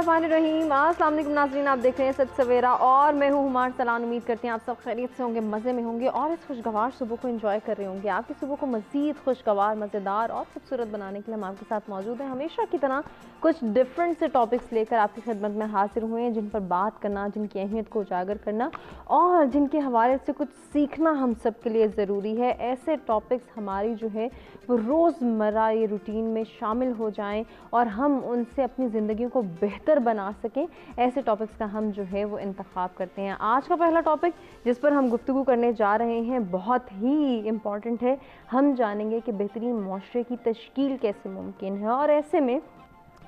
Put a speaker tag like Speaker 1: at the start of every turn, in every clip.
Speaker 1: बिस्मिल्लाहिर्रहमानिर्रहीम। अस्सलाम वालेकुम नाज़रीन, आप देख रहे हैं सच सवेरा और मैं हूँ हुमार सलान। उम्मीद करते हैं आप सब खैरियत से होंगे, मज़े में होंगे और इस खुशगवार सुबह को एंजॉय कर रहे होंगे। आपकी सुबह को मज़ीद खुशगवार, मज़ेदार और खूबसूरत बनाने के लिए हम आपके साथ मौजूद हैं। हमेशा की तरह कुछ डिफरेंट से टॉपिक्स लेकर आपकी खिदमत में हाजिर हुए हैं, जिन पर बात करना, जिनकी अहमियत को उजागर करना और जिनके हवाले से कुछ सीखना हम सब के लिए ज़रूरी है। ऐसे टॉपिक्स हमारी जो है वो रोज़मर्रा ये रूटीन में शामिल हो जाएं और हम उनसे अपनी ज़िंदगी को बेहतर बना सकें, ऐसे टॉपिक्स का हम जो है वो इंतखाब करते हैं। आज का पहला टॉपिक जिस पर हम गुफ्तगू करने जा रहे हैं बहुत ही इम्पॉर्टेंट है। हम जानेंगे कि बेहतरीन माशरे की तश्कील कैसे मुमकिन है और ऐसे में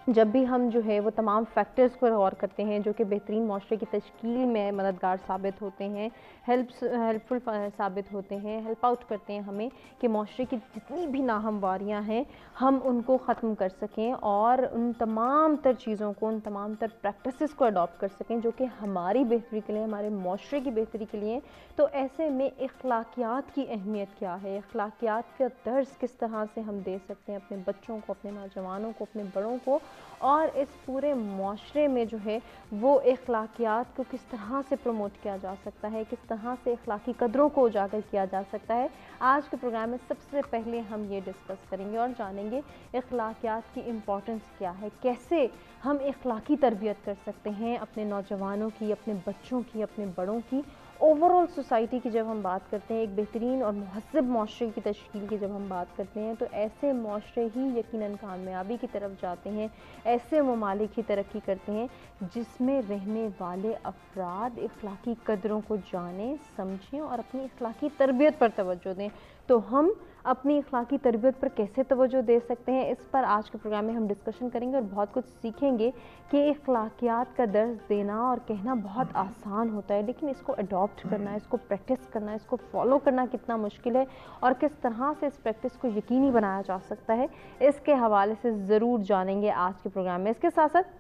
Speaker 1: जब भी हम जो है वो तमाम फैक्टर्स पर गौर करते हैं जो कि बेहतरीन माशरे की तश्कील में मददगार साबित होते हैं, हेल्पफुल साबित होते हैं, हेल्प आउट करते हैं हमें कि माशरे की जितनी भी नाहमवारियाँ हैं हम उनको ख़त्म कर सकें और उन तमाम तर चीज़ों को, उन तमाम तर प्रैक्टिसेस को अडॉप्ट कर सकें जो कि हमारी बेहतरी के लिए, हमारे माशरे की बेहतरी के लिए। तो ऐसे में अखलाकियात की अहमियत क्या है, अखलाकियात का दर्स किस तरह से हम दे सकते हैं अपने बच्चों को, अपने नौजवानों को, अपने बड़ों को, और इस पूरे माशरे में जो है वो अखलाकियात को किस तरह से प्रमोट किया जा सकता है, किस तरह से अखलाकी कदरों को उजागर किया जा सकता है। आज के प्रोग्राम में सबसे पहले हम ये डिस्कस करेंगे और जानेंगे अखलाकियात की इम्पोर्टेंस क्या है, कैसे हम अखलाकी तरबियत कर सकते हैं अपने नौजवानों की, अपने बच्चों की, अपने बड़ों की, ओवरऑल सोसाइटी की। जब हम बात करते हैं एक बेहतरीन और महज़ब माशरे की तश्कील की जब हम बात करते हैं तो ऐसे माशरे ही यकीनन कामयाबी की तरफ जाते हैं, ऐसे ममालिक ही तरक्की करते हैं जिसमें रहने वाले अफराद अखलाकी कदरों को जानें, समझें और अपनी अखलाकी तरबियत पर तवज्जो दें। तो हम अपनी अखलाकी तरबियत पर कैसे तवज्जो दे सकते हैं, इस पर आज के प्रोग्राम में हम डिस्कशन करेंगे और बहुत कुछ सीखेंगे कि अखलाकियात का दर्स देना और कहना बहुत आसान होता है, लेकिन इसको अडॉप्ट करना, इसको प्रैक्टिस करना, इसको फॉलो करना कितना मुश्किल है और किस तरह से इस प्रैक्टिस को यकीनी बनाया जा सकता है, इसके हवाले से ज़रूर जानेंगे आज के प्रोग्राम में। इसके साथ साथ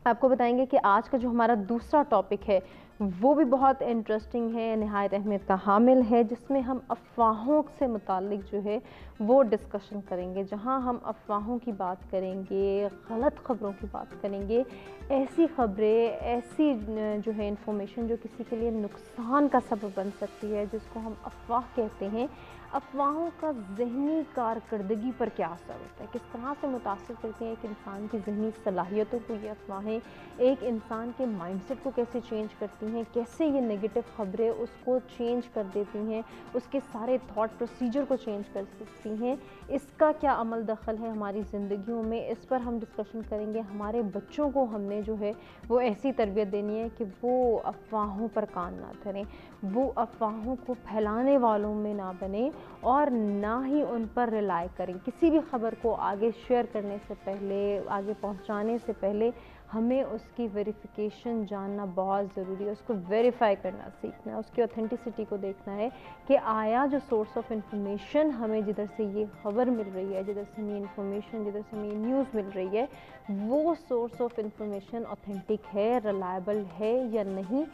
Speaker 1: आपको बताएंगे कि आज का जो हमारा दूसरा टॉपिक है वो भी बहुत इंटरेस्टिंग है, नहायत अहमियत का हामिल है, जिसमें हम अफवाहों से मुतालिक जो है वो डिस्कशन करेंगे, जहां हम अफवाहों की बात करेंगे, गलत ख़बरों की बात करेंगे, ऐसी ख़बरें, ऐसी जो है इंफॉर्मेशन जो किसी के लिए नुकसान का सबब बन सकती है, जिसको हम अफवाह कहते हैं। अफवाहों का ज़हनी कारकर्दगी पर क्या असर होता है, किस तरह से मुतासिर करती हैं एक इंसान की ज़हनी सलाहियतों को ये अफवाहें, एक इंसान के माइंडसेट को कैसे चेंज करती हैं, कैसे ये नेगेटिव ख़बरें उसको चेंज कर देती हैं, उसके सारे थॉट प्रोसीजर को चेंज कर सकती हैं, इसका क्या अमल दखल है हमारी ज़िंदगियों में, इस पर हम डिस्कशन करेंगे। हमारे बच्चों को हमने जो है वो ऐसी तरबियत देनी है कि वो अफवाहों पर कान ना धरें, वो अफवाहों को फैलाने वालों में ना बने और ना ही उन पर रिलाई करें। किसी भी ख़बर को आगे शेयर करने से पहले, आगे पहुंचाने से पहले हमें उसकी वेरिफिकेशन जानना बहुत ज़रूरी है, उसको वेरीफाई करना सीखना है, उसकी ऑथेंटिसिटी को देखना है कि आया जो सोर्स ऑफ इंफॉर्मेशन हमें जिधर से ये ख़बर मिल रही है, जिधर से हमें इंफॉर्मेशन, जिधर से हमें न्यूज़ मिल रही है, वो सोर्स ऑफ इंफॉर्मेशन ऑथेंटिक है, रिलायबल है या नहीं,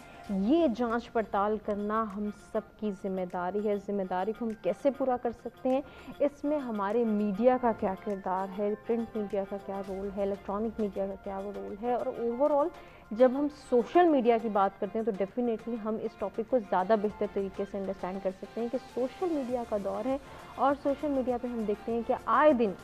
Speaker 1: ये जांच पड़ताल करना हम सब की ज़िम्मेदारी है। ज़िम्मेदारी को हम कैसे पूरा कर सकते हैं, इसमें हमारे मीडिया का क्या किरदार है, प्रिंट मीडिया का क्या रोल है, इलेक्ट्रॉनिक मीडिया का क्या रोल है, और ओवरऑल जब हम सोशल मीडिया की बात करते हैं तो डेफिनेटली हम इस टॉपिक को ज़्यादा बेहतर तरीके से अंडरस्टैंड कर सकते हैं कि सोशल मीडिया का दौर है और सोशल मीडिया पे हम देखते हैं कि आए दिन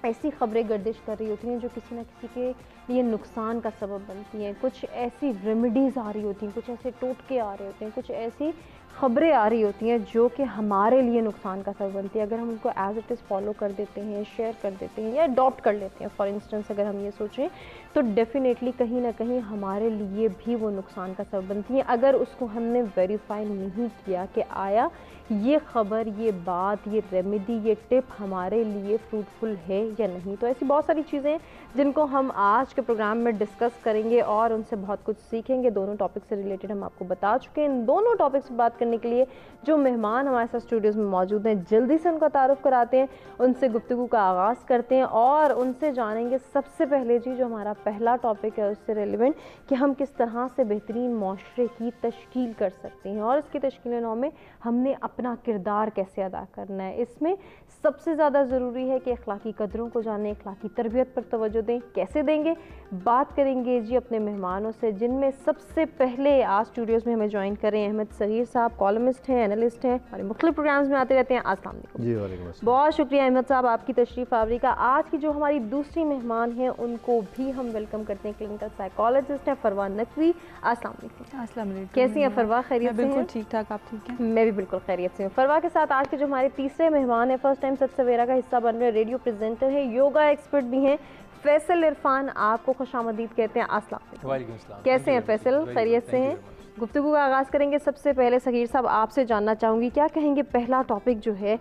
Speaker 1: ऐसी ख़बरें गर्दिश कर रही होती हैं जो किसी न किसी के लिए नुकसान का सबब बनती हैं, कुछ ऐसी रेमेडीज़ आ रही होती हैं, कुछ ऐसे टोटके आ रहे होते हैं, कुछ ऐसी ख़बरें आ रही होती हैं जो कि हमारे लिए नुकसान का सबब बनती है। अगर हम उनको एज़ इट इज़ फॉलो कर देते हैं, शेयर कर देते हैं या अडॉप्ट कर लेते हैं, फॉर इंस्टेंस अगर हम ये सोचें तो डेफ़िनेटली कहीं ना कहीं हमारे लिए भी वो नुकसान का सबब बनती है अगर उसको हमने वेरीफाई नहीं किया कि आया ये ख़बर, ये बात, ये रेमेडी, ये टिप हमारे लिए फ्रूटफुल है या नहीं। तो ऐसी बहुत सारी चीज़ें जिनको हम आज के प्रोग्राम में डिस्कस करेंगे और उनसे बहुत कुछ सीखेंगे। दोनों टॉपिक से रिलेटेड हम आपको बता चुके हैं। इन दोनों टॉपिक से बात करने के लिए जो मेहमान हमारे साथ स्टूडियोज़ में मौजूद हैं, जल्दी से उनका तारुफ कराते हैं, उनसे गुफ्तगू का आगाज़ करते हैं और उनसे जानेंगे सबसे पहले जी जो हमारा पहला टॉपिक है उससे रेलिवेंट कि हम किस तरह से बेहतरीन माशरे की तश्कील कर सकते हैं और इसकी तश्कील नौ में हमने अपना किरदार कैसे अदा करना है। इसमें सबसे ज़्यादा ज़रूरी है कि अखलाकी कदरों को जानें, अखलाकी तरबियत पर तवज्जो दें। कैसे देंगे? बात करेंगे जी अपने मेहमानों से, जिनमें सबसे पहले आज स्टूडियोज़ में हमें ज्वाइन करें अहमद सगीर साहब। कॉलमिस्ट हैं, एनालिस्ट हैं, हमारे मुख्तलिफ प्रोग्राम्स में आते रहते हैं। अस्सलाम वालेकुम
Speaker 2: जी, वालेकुम अस्सलाम।
Speaker 1: बहुत शुक्रिया अहमद साहब आपकी तशरीफ़ आवरी का। आज की जो हमारी दूसरी मेहमान हैं उनको भी हम वेलकम करते हैं। क्लिनिकल साइकोलॉजिस्ट है फरवा नकवी। अस्सलाम वालेकुम। कैसी हैं फरवा, खैरियत से हैं?
Speaker 3: ठीक ठाक, आप ठीक हैं?
Speaker 1: मैं भी बिल्कुल खैरियत से हूँ। फरवा के साथ आज के जो हमारे तीसरे मेहमान हैं, फर्स्ट टाइम सच सवेरा का हिस्सा बन रहे रेडियो प्रेजेंटर हैं, योगा एक्सपर्ट भी हैं, फैसल इरफान। आपको खुशामदीद कहते हैं। अस्सलाम वालेकुम। कैसे हैं फैसल, खैरियत से हैं? गुफ्तगू का आगाज़ करेंगे। सबसे पहले सगीर साहब आपसे जानना चाहूँगी, क्या कहेंगे पहला टॉपिक जो है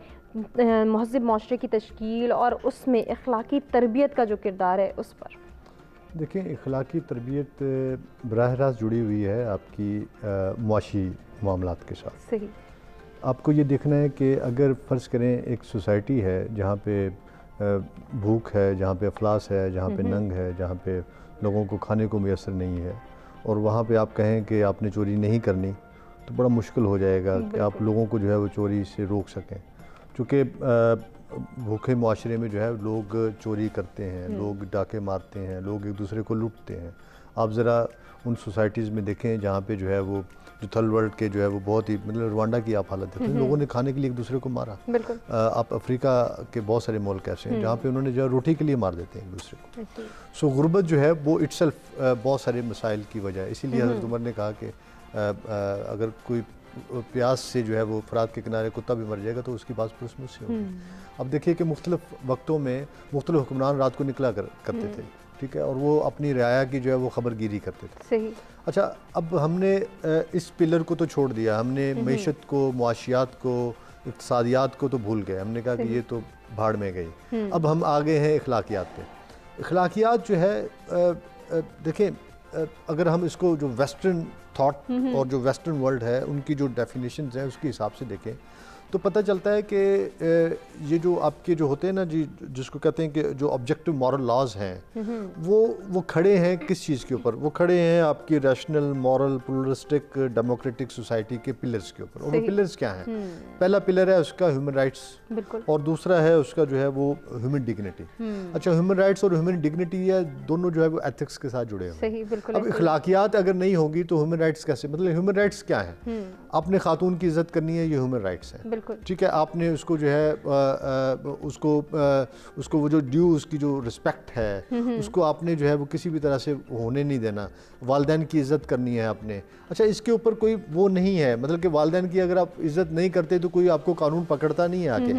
Speaker 1: महज़ब माशरे की तश्कील और उसमें अखलाकी तरबियत का जो किरदार है उस पर।
Speaker 2: देखिए, अखलाकी तरबियत बराह रास्त जुड़ी हुई है आपकी मुआशी मामलात के साथ।
Speaker 1: सही।
Speaker 2: आपको ये देखना है कि अगर फ़र्ज़ करें एक सोसाइटी है जहाँ पे भूख है, जहाँ पे अफलास है, जहाँ पे नंग है, जहाँ पे लोगों को खाने को मैसर नहीं है, और वहाँ पे आप कहें कि आपने चोरी नहीं करनी, तो बड़ा मुश्किल हो जाएगा कि आप लोगों को जो है वो चोरी से रोक सकें। चूँकि भूखे माशरे में जो है लोग चोरी करते हैं, लोग डाके मारते हैं, लोग एक दूसरे को लूटते हैं। आप ज़रा उन सोसाइटीज़ में देखें जहाँ पे जो है वो जो थर्ड वर्ल्ड के जो है वो बहुत ही मतलब रवांडा की आप हालत देखें, लोगों ने खाने के लिए एक दूसरे को मारा।
Speaker 1: बिल्कुल।
Speaker 2: आप अफ्रीका के बहुत सारे मुल्क ऐसे हैं जहाँ पे उन्होंने जो है रोटी के लिए मार देते हैं एक दूसरे को। सो गुर्बत जो है वो इट्सल्फ बहुत सारे मसाइल की वजह है। इसीलिए हज़रत उमर ने कहा कि अगर कोई प्यास से जो है वो फरात के किनारे कुत्ता भी मर जाएगा तो उसकी बात पुरुष मुझसे होगी। अब देखिए कि मुख्तलिफ वक्तों में मुख्तलिफ हुक्मरान रात को निकला करते थे, ठीक है, और वो अपनी रियाया की जो है वो खबरगिरी करते थे।
Speaker 1: सही। अच्छा,
Speaker 2: अब हमने इस पिलर को तो छोड़ दिया, हमने मईशत को, मुआशियात को, इक़्तिसादियात को तो भूल गए। हमने कहा कि ये तो भाड़ में गई। अब हम आ गए हैं अखलाकियात पे। अखलाकियात जो है देखें, अगर हम इसको जो वेस्टर्न थॉट और जो वेस्टर्न वर्ल्ड है उनकी जो डेफिनेशंस हैं उसके हिसाब से देखें तो पता चलता है कि ये जो आपके जो होते हैं ना जी, जिसको कहते हैं कि जो ऑब्जेक्टिव मॉरल लॉज हैं वो खड़े हैं किस चीज़ के ऊपर? वो खड़े हैं आपकी रैशनल, मॉरल, प्लुरलिस्टिक, डेमोक्रेटिक सोसाइटी के पिलर्स के ऊपर। और वो पिलर्स क्या हैं? पहला पिलर है उसका ह्यूमन राइट्स, और दूसरा है उसका जो है वो ह्यूमन डिग्निटी। अच्छा, ह्यूमन राइट्स और ह्यूमन डिग्निटी है दोनों जो है वो एथिक्स के साथ जुड़े हुए हैं। अब अखलाकियात अगर नहीं होगी तो ह्यूमन राइट्स कैसे? मतलब ह्यूमन राइट्स क्या है? आपने खातून की इज्जत करनी है, ये ह्यूमन राइट्स है, ठीक है। आपने उसको जो है उसको वो जो ड्यू, उसकी जो रिस्पेक्ट है उसको आपने जो है वो किसी भी तरह से होने नहीं देना। वालिदैन की इज़्ज़त करनी है आपने। अच्छा, इसके ऊपर कोई वो नहीं है, मतलब कि वालिदैन की अगर आप इज़्ज़त नहीं करते तो कोई आपको कानून पकड़ता नहीं है आके।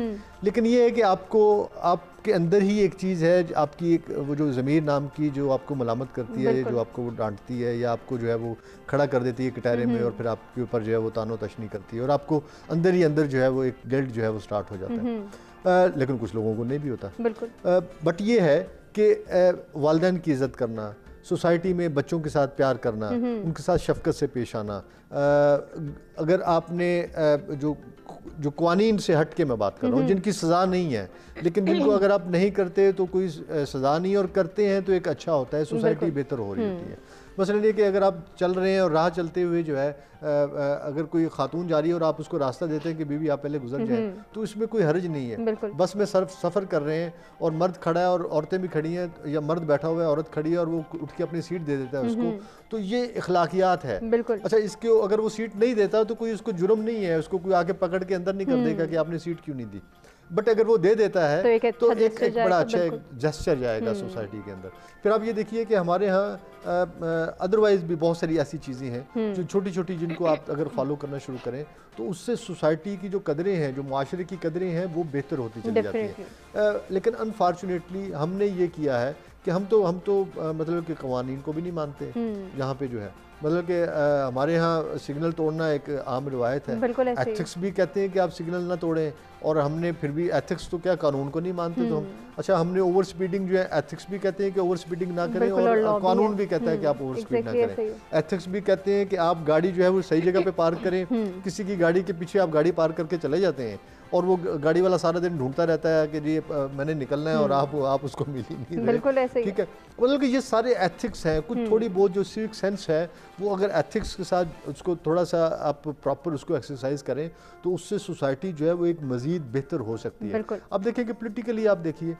Speaker 2: लेकिन ये है कि आपके अंदर ही एक चीज़ है, आपकी एक वो जो ज़मीर नाम की जो आपको मलामत करती है, जो आपको डांटती है या आपको जो है वो खड़ा कर देती है कटारे में, और फिर आपके ऊपर जो है वो तानो तशनी करती है, और आपको अंदर ही अंदर जो है वो एक गिल्ट जो है वो स्टार्ट हो जाता है। लेकिन कुछ लोगों को नहीं भी होता। बट ये है कि वालिदैन की इज़्ज़त करना, सोसाइटी में बच्चों के साथ प्यार करना, उनके साथ शफकत से पेश आना। अगर आपने जो कवानीन से हट के मैं बात कर रहा हूँ, जिनकी सज़ा नहीं है, लेकिन जिनको अगर आप नहीं करते तो कोई सज़ा नहीं, और करते हैं तो एक अच्छा होता है, सोसाइटी बेहतर हो रही होती है। मसलन ये कि अगर आप चल रहे हैं और राह चलते हुए जो है अगर कोई खातून जा रही है और आप उसको रास्ता देते हैं कि बीवी आप पहले गुजर जाएं, तो इसमें कोई हर्ज नहीं है। बस में सफ़र कर रहे हैं और मर्द खड़ा है और औरतें भी खड़ी हैं, या मर्द बैठा हुआ है, औरत खड़ी है और वो उठ के अपनी सीट दे देता है उसको, तो ये अखलाकियात है। अच्छा, इसके अगर वो सीट नहीं देता तो कोई उसको जुर्म नहीं है, उसको कोई आके पकड़ के अंदर नहीं कर देगा कि आपने सीट क्यों नहीं दी। बट अगर वो दे देता है तो एक बड़ा अच्छा एक जेस्चर जाएगा सोसाइटी के अंदर। फिर आप ये देखिए कि हमारे यहाँ अदरवाइज भी बहुत सारी ऐसी चीज़ें हैं जो छोटी छोटी, जिनको आप अगर फॉलो करना शुरू करें तो उससे सोसाइटी की जो कदरें हैं, जो माशरे की कदरें हैं, वो बेहतर होती चली जाती हैं। लेकिन अनफॉर्चुनेटली हमने ये किया है कि हम तो मतलब कि कवानीन को भी नहीं मानते। यहाँ पे जो है मतलब कि हमारे यहाँ सिग्नल तोड़ना एक आम रिवायत है। एथिक्स भी कहते हैं कि आप सिग्नल ना तोड़ें, और हमने फिर भी एथिक्स तो क्या कानून को नहीं मानते तो हम। अच्छा, हमने ओवर स्पीडिंग जो है, एथिक्स भी कहते हैं कि ओवर स्पीडिंग ना करें, और कानून भी कहता है कि आप ओवर स्पीड ना करें। एथिक्स भी कहते हैं कि आप गाड़ी जो है वो सही जगह पे पार्क करें। किसी की गाड़ी के पीछे आप गाड़ी पार्क करके चले जाते हैं और वो गाड़ी वाला सारा दिन ढूंढता रहता है कि जी मैंने निकलना है, और आप उसको मिल ही नहीं रहे।
Speaker 1: बिल्कुल ऐसे ही,
Speaker 2: ठीक है। मतलब कि ये सारे एथिक्स हैं। कुछ थोड़ी बहुत जो सिविक सेंस है वो अगर एथिक्स के साथ उसको थोड़ा सा आप प्रॉपर उसको एक्सरसाइज करें तो उससे सोसाइटी जो है वो एक मजीद बेहतर हो सकती है। अब देखिए कि पोलिटिकली आप देखिए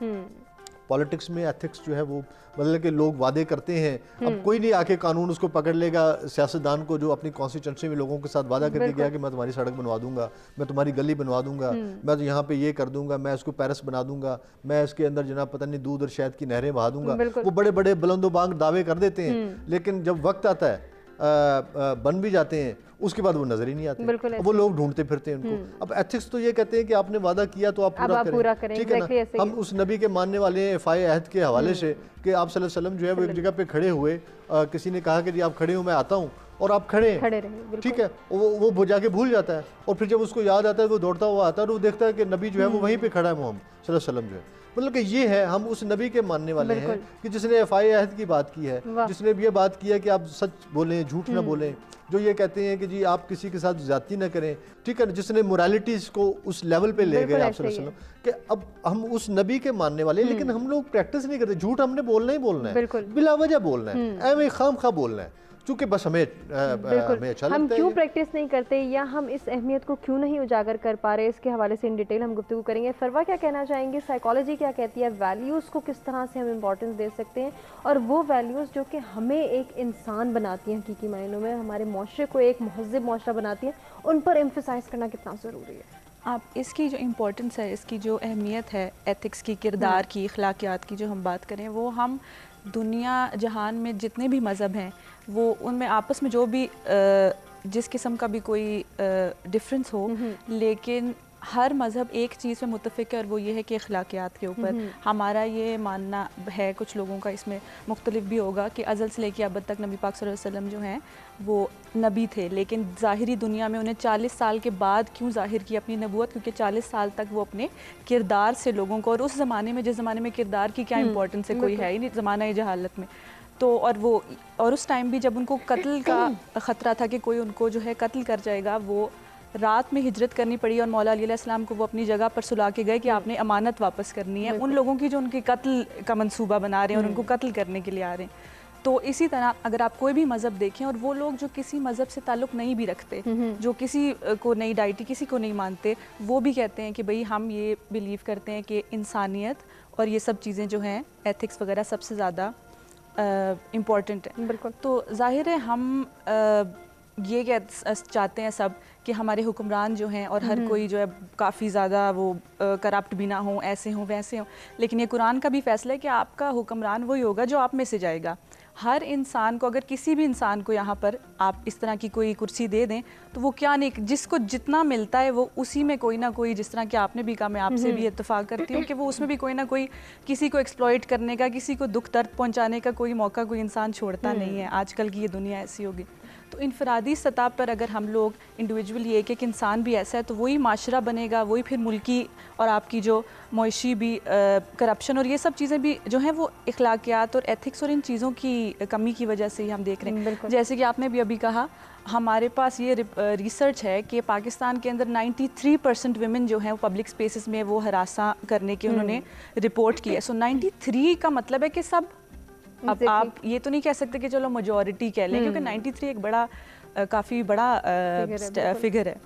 Speaker 2: पॉलिटिक्स में एथिक्स जो है वो मतलब कि लोग वादे करते हैं, अब कोई नहीं आके कानून उसको पकड़ लेगा सियासतदान को जो अपनी कॉन्स्टिट्यूंसी में लोगों के साथ वादा करके गया कि मैं तुम्हारी सड़क बनवा दूंगा, मैं तुम्हारी गली बनवा दूंगा, मैं तो यहाँ पे ये कर दूंगा, मैं इसको पेरिस बना दूंगा, मैं इसके अंदर जनाब पता नहीं दूध और शहद की नहरें बहा दूंगा। वो बड़े बड़े बुलंदोबांग दावे कर देते हैं, लेकिन जब वक्त आता है बन भी जाते हैं उसके बाद वो नजर ही नहीं आते, वो लोग ढूंढते फिरते हैं उनको। अब एथिक्स तो ये कहते हैं कि आपने वादा किया तो आप पूरा करें, ठीक है ना। हम उस नबी के मानने वाले हैं फ़ाए अहद के हवाले से कि आप सल्लल्लाहु अलैहि वसल्लम जो है वो एक जगह पे खड़े हुए, किसी ने कहा कि जी आप खड़े हो मैं आता हूँ, और आप खड़े रहे, ठीक है, वो जाके भूल जाता है, और फिर जब उसको याद आता है वो दौड़ता हुआ आता है और वो देखता है कि नबी जो है वो वहीं पे खड़ा है, मोहम्मद सल्लल्लाहु अलैहि वसल्लम जो है। मतलब कि ये है, हम उस नबी के मानने वाले हैं कि जिसने फ़ाए अहद की बात की है, जिसने भी ये बात की है कि आप सच बोलें झूठ ना बोलें, जो ये कहते हैं कि जी आप किसी के साथ ज्यादती ना करें, ठीक है, जिसने मोरालिटीज़ को उस लेवल पे ले गए आप सल्लल्लाहु अलैहि वसल्लम कि अब हम उस नबी के मानने वाले हैं, लेकिन हम लोग प्रैक्टिस नहीं करते। झूठ हमने बोलना ही बोलना है, बिला वजह बोलना है, ऐਵੇਂ खामखा बोलना है, क्योंकि बस हमें अच्छा
Speaker 1: हम क्यों प्रैक्टिस नहीं करते या हम इस अहमियत को क्यों नहीं उजागर कर पा रहे, इसके हवाले से इन डिटेल हम गुफ्तगू करेंगे। फरवा क्या कहना चाहेंगे, साइकोलॉजी क्या कहती है, वैल्यूज़ को किस तरह से हम इम्पोर्टेंस दे सकते हैं, और वो वैल्यूज़ जो कि हमें एक इंसान बनाती हैं, हकीकी मायनों में हमारे माशरे को एक महज़्ज़ब माशरा बनाती हैं, उन पर एम्फसाइज़ करना कितना ज़रूरी है।
Speaker 3: आप इसकी जो इम्पोर्टेंस है, इसकी जो अहमियत है, एथिक्स की, किरदार की, अखलाकियात की जो हम बात करें, वो हम दुनिया जहान में जितने भी मज़हब हैं वो उनमें आपस में जो भी जिस किस्म का भी कोई डिफरेंस हो, लेकिन हर मज़हब एक चीज़ में मुत्तफ़िक है और वो ये है कि अखलाकियात के ऊपर हमारा ये मानना है, कुछ लोगों का इसमें मुख्तलिफ भी होगा, कि अज़ल से लेकर अब तक नबी पाक सल्लल्लाहु अलैहि वसल्लम जो हैं वो नबी थे, लेकिन ज़ाहिरी दुनिया में उन्हें 40 साल के बाद क्यों ज़ाहिर की अपनी नबूवत, क्योंकि 40 साल तक वो अपने किरदार से लोगों को, और उस ज़माने में जिस ज़माने में किरदार की क्या इंपॉर्टेंस है, कोई है ही नहीं ज़माना जहालत में, तो और उस टाइम भी जब उनको कत्ल का ख़तरा था कि कोई उनको जो है कत्ल कर जाएगा, वो रात में हिजरत करनी पड़ी और मौला अली अलैहिस्सलाम को वो अपनी जगह पर सुला के गए कि आपने अमानत वापस करनी है उन लोगों की जो उनके कत्ल का मंसूबा बना रहे हैं और उनको कत्ल करने के लिए आ रहे हैं। तो इसी तरह अगर आप कोई भी मज़हब देखें, और वो लोग जो किसी मज़हब से ताल्लुक़ नहीं भी रखते, जो किसी को नहीं डाइटी किसी को नहीं मानते, वो भी कहते हैं कि भाई हम ये बिलीव करते हैं कि इंसानियत और ये सब चीज़ें जो हैं एथिक्स वगैरह सबसे ज़्यादा इम्पॉर्टेंट है। बिल्कुल। तो ज़ाहिर है हम ये चाहते हैं सब कि हमारे हुक्मरान जो हैं और हर कोई जो है काफ़ी ज़्यादा वो करप्ट भी ना हो, ऐसे हों वैसे हों, लेकिन ये कुरान का भी फैसला है कि आपका हुक्मरान वही होगा जो आप में से जाएगा। हर इंसान को, अगर किसी भी इंसान को यहाँ पर आप इस तरह की कोई कुर्सी दे दें तो वो क्या नहीं, जिसको जितना मिलता है वो उसी में कोई ना कोई, जिस तरह कि आपने भी कहा, मैं आपसे भी इत्तेफाक करती हूँ कि वो उसमें भी कोई ना कोई किसी को एक्सप्लॉइट करने का, किसी को दुख दर्द पहुँचाने का कोई मौका कोई इंसान छोड़ता नहीं है। आजकल की ये दुनिया ऐसी होगी। तो इनफरादी सतह पर अगर हम लोग इंडिविजुअली एक इंसान भी ऐसा है तो वही माशरा बनेगा, वही फिर मुल्की और आपकी जो मुआशी भी करप्शन और ये सब चीज़ें भी जो हैं वो अखलाकियात और एथिक्स और इन चीज़ों की कमी की वजह से ही हम देख रहे हैं। जैसे कि आपने भी अभी कहा, हमारे पास ये रिसर्च है कि पाकिस्तान के अंदर 93% विमेन जो हैं वो पब्लिक स्पेसेस में वो हरासा करने के उन्होंने रिपोर्ट की है। सो 93 का मतलब है कि सब, अब आप ये तो नहीं कह सकते कि चलो मेजॉरिटी कह लें, क्योंकि 93 एक बड़ा काफ़ी बड़ा फिगर है।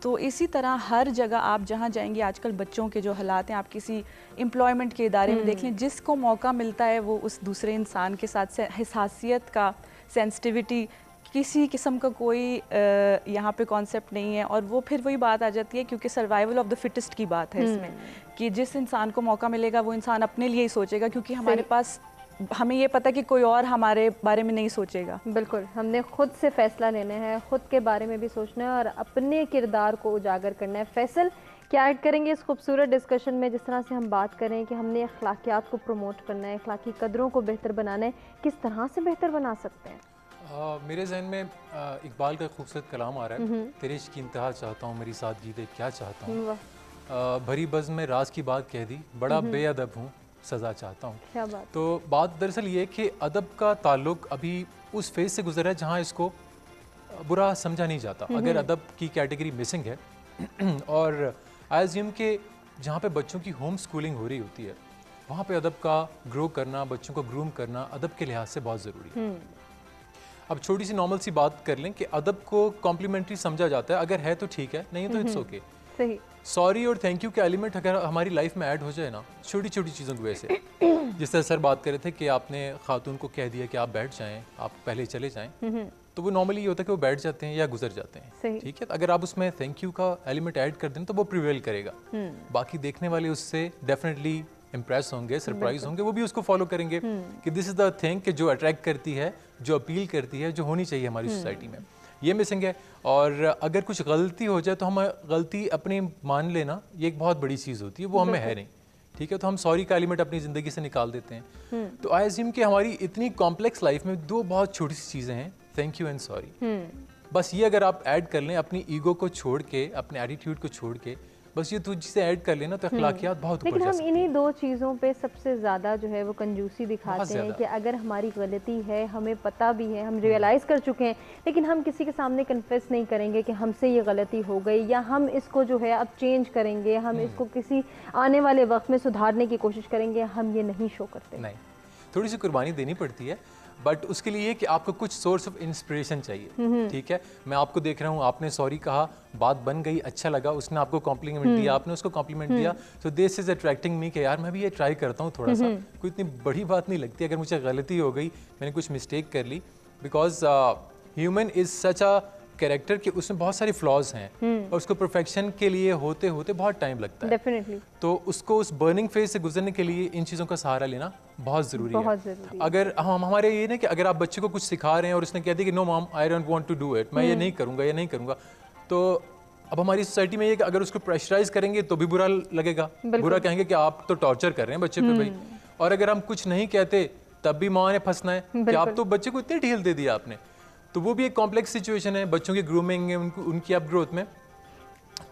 Speaker 3: तो इसी तरह हर जगह आप जहाँ जाएंगे, आजकल बच्चों के जो हालात हैं, आप किसी एम्प्लॉयमेंट के इदारे में देख लें, जिसको मौका मिलता है वो उस दूसरे इंसान के साथ हसासियत का, सेंसिटिविटी, किसी किस्म का कोई यहाँ पे कॉन्सेप्ट नहीं है। और वो फिर वही बात आ जाती है, क्योंकि सर्वाइवल ऑफ द फिटेस्ट की बात है इसमें, कि जिस इंसान को मौका मिलेगा वो इंसान अपने लिए ही सोचेगा, क्योंकि हमारे पास, हमें ये पता कि कोई और हमारे बारे में नहीं सोचेगा।
Speaker 1: बिल्कुल, हमने खुद से फैसला लेना है, खुद के बारे में भी सोचना है और अपने किरदार को उजागर करना है। फैसल क्या ऐड करेंगे इस खूबसूरत डिस्कशन में, जिस तरह से हम बात करें कि हमने अखलाकियात को प्रमोट करना है, अखलाकी कदरों को बेहतर बनाना है, किस तरह से बेहतर बना सकते हैं?
Speaker 4: मेरे जहन में इकबाल का खूबसूरत कलाम आ रहा है, तेरे इश्क की इंतहा चाहता हूँ, मेरी सादगी दे क्या चाहता हूँ, भरी बज़्म में राज की बात कह दी, बड़ा बेअदब हूँ, सज़ा चाहता हूँ।
Speaker 1: क्या बात।
Speaker 4: तो बात दरअसल ये कि अदब का ताल्लुक अभी उस फेज से गुजरा है जहाँ इसको बुरा समझा नहीं जाता। अगर अदब की कैटेगरी मिसिंग है और आई अज्यूम के जहाँ पे बच्चों की होम स्कूलिंग हो रही होती है, वहाँ पे अदब का ग्रो करना, बच्चों को ग्रूम करना अदब के लिहाज से बहुत ज़रूरी है। अब छोटी सी नॉर्मल सी बात कर लें कि अदब को कॉम्प्लीमेंट्री समझा जाता है, अगर है तो ठीक है, नहीं तो इट्स ओके।
Speaker 1: सही।
Speaker 4: सॉरी और थैंक यू के एलिमेंट अगर हमारी लाइफ में ऐड हो जाए ना, छोटी छोटी चीज़ों की वजह से, जिस तरह सर बात कर रहे थे कि आपने खातून को कह दिया कि आप बैठ जाएं, आप पहले चले जाएं, तो वो नॉर्मली ये होता है कि वो बैठ जाते हैं या गुजर जाते हैं, ठीक है। तो अगर आप उसमें थैंक यू का एलिमेंट ऐड कर दें तो वो प्रिवेल करेगा, बाकी देखने वाले उससे डेफिनेटली इम्प्रेस होंगे, सरप्राइज होंगे, वो भी उसको फॉलो करेंगे कि दिस इज द थिंग कि जो अट्रैक्ट करती है, जो अपील करती है, जो होनी चाहिए हमारी सोसाइटी में, ये मिसिंग है। और अगर कुछ गलती हो जाए तो हम गलती अपनी मान लेना, ये एक बहुत बड़ी चीज़ होती है, वो हमें है नहीं, ठीक है। तो हम सॉरी का एलिमेंट अपनी ज़िंदगी से निकाल देते हैं। तो आई अज्यूम कि हमारी इतनी कॉम्प्लेक्स लाइफ में दो बहुत छोटी सी चीज़ें हैं, थैंक यू एंड सॉरी। बस ये अगर आप ऐड कर लें, अपनी ईगो को छोड़ के, अपने एटीट्यूड को छोड़ के, बस ये दो चीज़ें ऐड कर लेना, तो अखलाकियात बहुत ऊपर
Speaker 1: लेकिन
Speaker 4: जा
Speaker 1: हम
Speaker 4: सकती
Speaker 1: इन्हीं
Speaker 4: हैं।
Speaker 1: दो चीज़ों पे सबसे ज़्यादा जो है वो कंजूसी दिखाते हैं कि अगर हमारी गलती है, हमें पता भी है, हम रियलाइज़ कर चुके हैं, लेकिन हम किसी के सामने कन्फेस नहीं करेंगे कि हमसे ये गलती हो गई, या हम इसको जो है अब चेंज करेंगे, हम इसको किसी आने वाले वक्त में सुधारने की कोशिश करेंगे, हम ये नहीं शो करते।
Speaker 4: नहीं, थोड़ी सी कुर्बानी देनी पड़ती है, बट उसके लिए कि आपको कुछ सोर्स ऑफ इंस्पिरेशन चाहिए, ठीक है। मैं आपको देख रहा हूँ, आपने सॉरी कहा, बात बन गई, अच्छा लगा, उसने आपको कॉम्प्लीमेंट दिया, आपने उसको कॉम्प्लीमेंट दिया, so this is attracting me कि यार मैं भी ये ट्राई करता हूँ थोड़ा सा, कोई इतनी बड़ी बात नहीं लगती अगर मुझे गलती हो गई, मैंने कुछ मिस्टेक कर ली, because human is such a character कि उसमें बहुत सारे फ्लॉज हैं और उसको परफेक्शन के लिए होते होते बहुत टाइम लगता है।
Speaker 1: डेफिनेटली।
Speaker 4: तो उसको उस बर्निंग फेज से गुजरने के लिए इन चीज़ों का सहारा लेना बहुत ज़रूरी है। अगर हम हमारे ये ना कि अगर आप बच्चे को कुछ सिखा रहे हैं और उसने कह दिया कि no mom I don't want to do it, मैं ये नहीं करूँगा, ये नहीं करूँगा, तो अब हमारी सोसाइटी में ये कि अगर उसको प्रेशराइज करेंगे तो भी बुरा लगेगा, बुरा कहेंगे कि आप तो टॉर्चर कर रहे हैं बच्चे पे भाई, और अगर हम कुछ नहीं कहते तब भी माँ ने फंसना है कि आप तो बच्चे को इतनी ढील दे दिया आपने। तो वो भी एक कॉम्प्लेक्स सिचुएशन है बच्चों की ग्रूमिंग में, उनकी अप ग्रोथ में।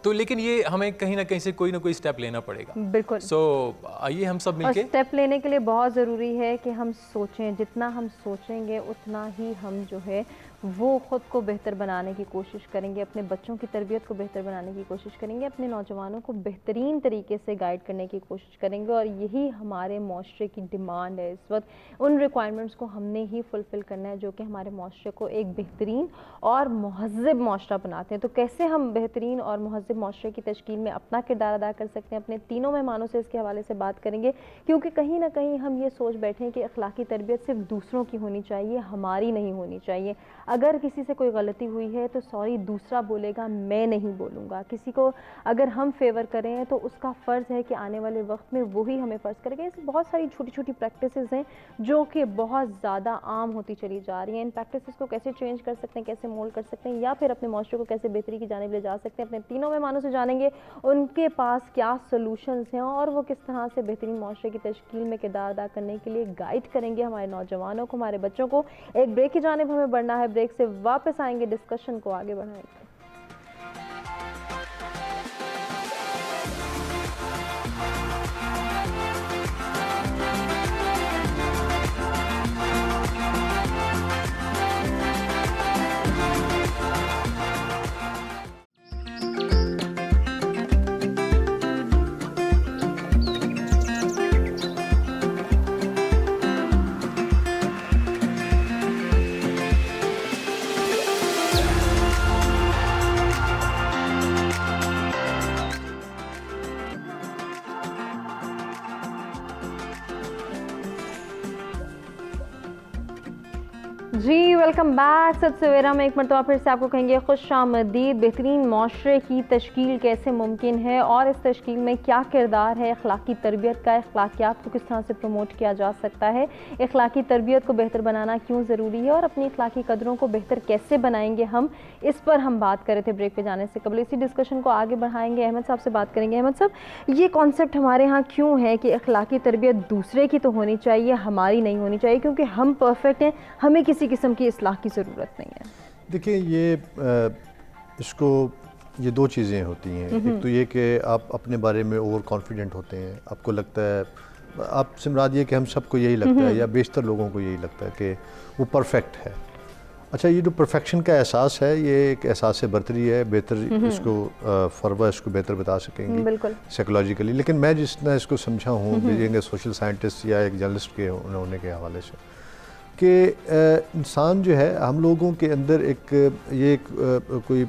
Speaker 4: तो लेकिन ये हमें कहीं ना कहीं से कोई ना कोई स्टेप लेना पड़ेगा।
Speaker 1: बिल्कुल।
Speaker 4: सो आइए हम सब मिलके
Speaker 1: स्टेप लेने के लिए बहुत ज़रूरी है कि हम सोचें, जितना हम सोचेंगे उतना ही हम जो है वो ख़ुद को बेहतर बनाने की कोशिश करेंगे, अपने बच्चों की तरबियत को बेहतर बनाने की कोशिश करेंगे, अपने नौजवानों को बेहतरीन तरीके से गाइड करने की कोशिश करेंगे। और यही हमारे माशरे की डिमांड है इस वक्त। उन रिक्वायरमेंट्स को हमने ही फुलफ़िल करना है जो कि हमारे माशरे को एक बेहतरीन और महज़्ज़ब माशरा बनाते हैं। तो कैसे हम बेहतरीन और महज़्ज़ब माशरे की तश्कील में अपना किरदार अदा कर सकते हैं, अपने तीनों मेहमानों से इसके हवाले से बात करेंगे, क्योंकि कहीं ना कहीं हम ये सोच बैठे हैं कि अखलाकी तरबियत सिर्फ दूसरों की होनी चाहिए, हमारी नहीं होनी चाहिए। अगर किसी से कोई गलती हुई है तो सॉरी दूसरा बोलेगा, मैं नहीं बोलूँगा। किसी को अगर हम फेवर करें तो उसका फ़र्ज़ है कि आने वाले वक्त में वही हमें फ़र्ज़ करेगा। ऐसी बहुत सारी छोटी छोटी प्रैक्टिसेस हैं जो कि बहुत ज़्यादा आम होती चली जा रही हैं। इन प्रैक्टिसेस को कैसे चेंज कर सकते हैं, कैसे मोल्ड कर सकते हैं, या फिर अपने माशरे को कैसे बेहतरी की जानिब ले जा सकते हैं, अपने तीनों मेहमानों से जानेंगे उनके पास क्या सोल्यूशंस हैं और वो किस तरह से बेहतरीन माशरे की तश्कील में किरदार अदा करने के लिए गाइड करेंगे हमारे नौजवानों को, हमारे बच्चों को। एक ब्रेक की जानिब हमें बढ़ना है, ब्रेक से वापस आएंगे, डिस्कशन को आगे बढ़ाएंगे। जी वेलकम बैक। सत सवेरा में एक मरतबा फिर से आपको कहेंगे खुशामदीद। बेहतरीन माशरे की तश्कील कैसे मुमकिन है और इस तश्कील में क्या किरदार है अखलाकी तरबियत का, अखलाकियात को किस तरह से प्रमोट किया जा सकता है, अखलाकी तरबियत को बेहतर बनाना क्यों ज़रूरी है और अपनी अखलाकी कदरों को बेहतर कैसे बनाएंगे हम, इस पर हम बात कर रहे थे ब्रेक पे जाने से कबल। इसी डिस्कशन को आगे बढ़ाएंगे, अहमद साहब से बात करेंगे। अहमद साहब, ये कॉन्सेप्ट हमारे यहाँ क्यों है कि अखलाकी तरबियत दूसरे की तो होनी चाहिए, हमारी नहीं होनी चाहिए, क्योंकि हम परफेक्ट हैं, हमें किसी किस्म की इस्लाह की ज़रूरत नहीं है? देखिए
Speaker 2: ये दो चीज़ें होती हैं। एक तो ये कि आप अपने बारे में ओवर कॉन्फिडेंट होते हैं, आपको लगता है, आप सिमराज ये कि हम सबको यही लगता है या बेशतर लोगों को यही लगता है कि वो परफेक्ट है। अच्छा, ये जो परफेक्शन का एहसास है ये एक एहसास बरतरी है, बेहतर इसको फरवा इसको बेहतर बता सकेंगे साइकोलॉजिकली। लेकिन मैं जिस तरह इसको समझा हूँ बीइंग सोशल साइंटिस्ट या एक जर्नलिस्ट के होने के हवाले से, कि इंसान जो है, हम लोगों के अंदर कोई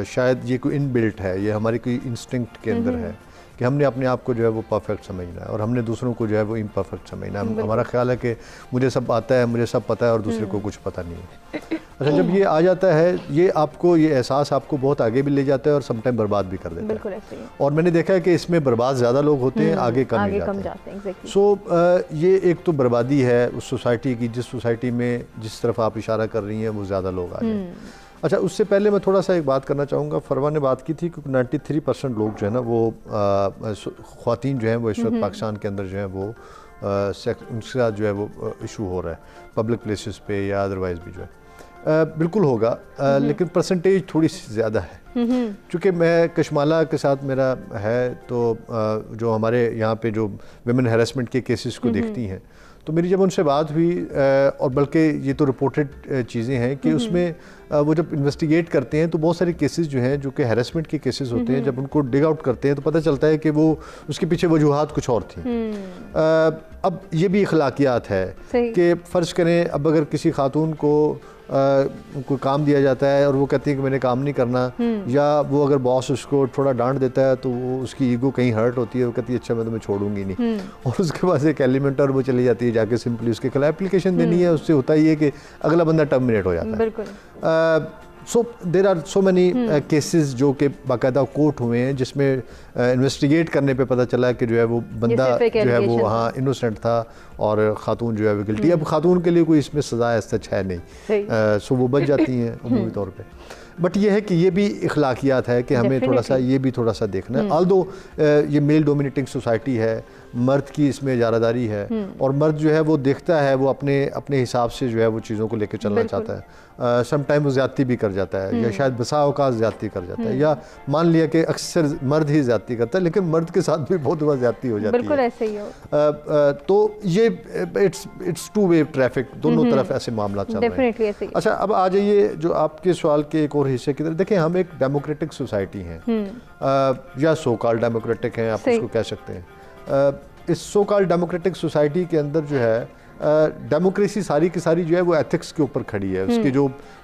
Speaker 2: शायद ये कोई इनबिल्ट है, ये हमारी कोई इंस्टिंक्ट के अंदर है कि हमने अपने आप को जो है वो परफेक्ट समझना है और हमने दूसरों को जो है वो इम्परफेक्ट समझना है। हमारा ख्याल है कि मुझे सब आता है, मुझे सब पता है और दूसरे को कुछ पता नहीं है। अच्छा, जब ये आ जाता है, ये आपको, ये एहसास आपको बहुत आगे भी ले जाता है और समटाइम बर्बाद भी कर देता है।
Speaker 1: बिल्कुल ऐसे ही।
Speaker 2: और मैंने देखा है कि इसमें बर्बाद ज़्यादा लोग होते हैं, आगे कम ही जाते हैं। सो ये एक तो बर्बादी है उस सोसाइटी की, जिस सोसाइटी में जिस तरफ आप इशारा कर रही हैं वो ज़्यादा लोग आ जाएं। अच्छा, उससे पहले मैं थोड़ा सा एक बात करना चाहूँगा। फरवा ने बात की थी कि 93% लोग जो है ना वो ख़वातीन जो हैं वो इस वक्त पाकिस्तान के अंदर जो है वो उनके साथ जो है वो इशू हो रहा है पब्लिक प्लेसेस पे या अदरवाइज़ भी जो है। बिल्कुल होगा, लेकिन परसेंटेज थोड़ी सी ज़्यादा है। चूँकि मैं कशमाला के साथ मेरा है, तो जो हमारे यहाँ पे जो विमेन हैरेसमेंट के केसेस को देखती हैं, तो मेरी जब उनसे बात हुई, और बल्कि ये तो रिपोर्टेड चीज़ें हैं कि उसमें वो जब इन्वेस्टिगेट करते हैं तो बहुत सारे केसेस जो हैं जो कि हैरेसमेंट के केसेस होते हैं, जब उनको डिग आउट करते हैं तो पता चलता है कि वो उसके पीछे वजूहात कुछ और थी। अब ये भी अखलाकियात है कि फ़र्ज़ करें, अब अगर किसी खातून को कोई काम दिया जाता है और वो कहती है कि मैंने काम नहीं करना, या वो अगर बॉस उसको थोड़ा डांट देता है तो वो उसकी ईगो कहीं हर्ट होती है, वो कहती है अच्छा मैं तुम्हें छोड़ूंगी नहीं, और उसके पास एक एलिमेंट और वो चली जाती है, जाके सिंपली उसके खिलाफ एप्लीकेशन देनी है। उससे होता ही है कि अगला बंदा टर्मिनेट हो जाता है। So there are so many cases जो कि बाकायदा कोर्ट हुए हैं, जिसमें इन्वेस्टिगेट करने पे पता चला कि जो है वो बंदा जो है वो हाँ इनोसेंट था और ख़ातून जो है वो गिल्टी। अब ख़ातून के लिए कोई इसमें सज़ा ऐसा सच है नहीं, सो वो बच जाती हैं उमूमी तौर पे। बट ये है कि ये भी इखलाकियात है कि हमें थोड़ा सा ये भी थोड़ा सा देखना है। आल्दो ये मेल डोमिनेटिंग सोसाइटी है, मर्द की इसमें इजारादारी है, और मर्द जो है वो देखता है, वो अपने अपने हिसाब से जो है वो चीज़ों को लेकर चलना चाहता है। समटाइम वो ज़्यादती भी कर जाता है, या शायद बसा औकात ज़्यादती कर जाता है, या मान लिया कि अक्सर मर्द ही ज़्यादती करता है, लेकिन मर्द के साथ भी बहुत बार ज़्यादती हो जाती है।
Speaker 1: बिल्कुल ऐसे ही हो।
Speaker 2: तो ये इट्स टू वे ट्रैफिक, दोनों तरफ ऐसे मामला चल रहे हैं।
Speaker 1: ऐसे ही।
Speaker 2: अच्छा, अब आ जाइए जो आपके सवाल के एक और हिस्से की तरफ। देखिए, हम एक डेमोक्रेटिक सोसाइटी हैं, या सो कॉल्ड डेमोक्रेटिक हैं, आप उसको कह सकते हैं। इस सो कॉल्ड डेमोक्रेटिक सोसाइटी के अंदर जो है डेमोक्रेसी सारी की सारी जो है वो एथिक्स के ऊपर खड़ी है।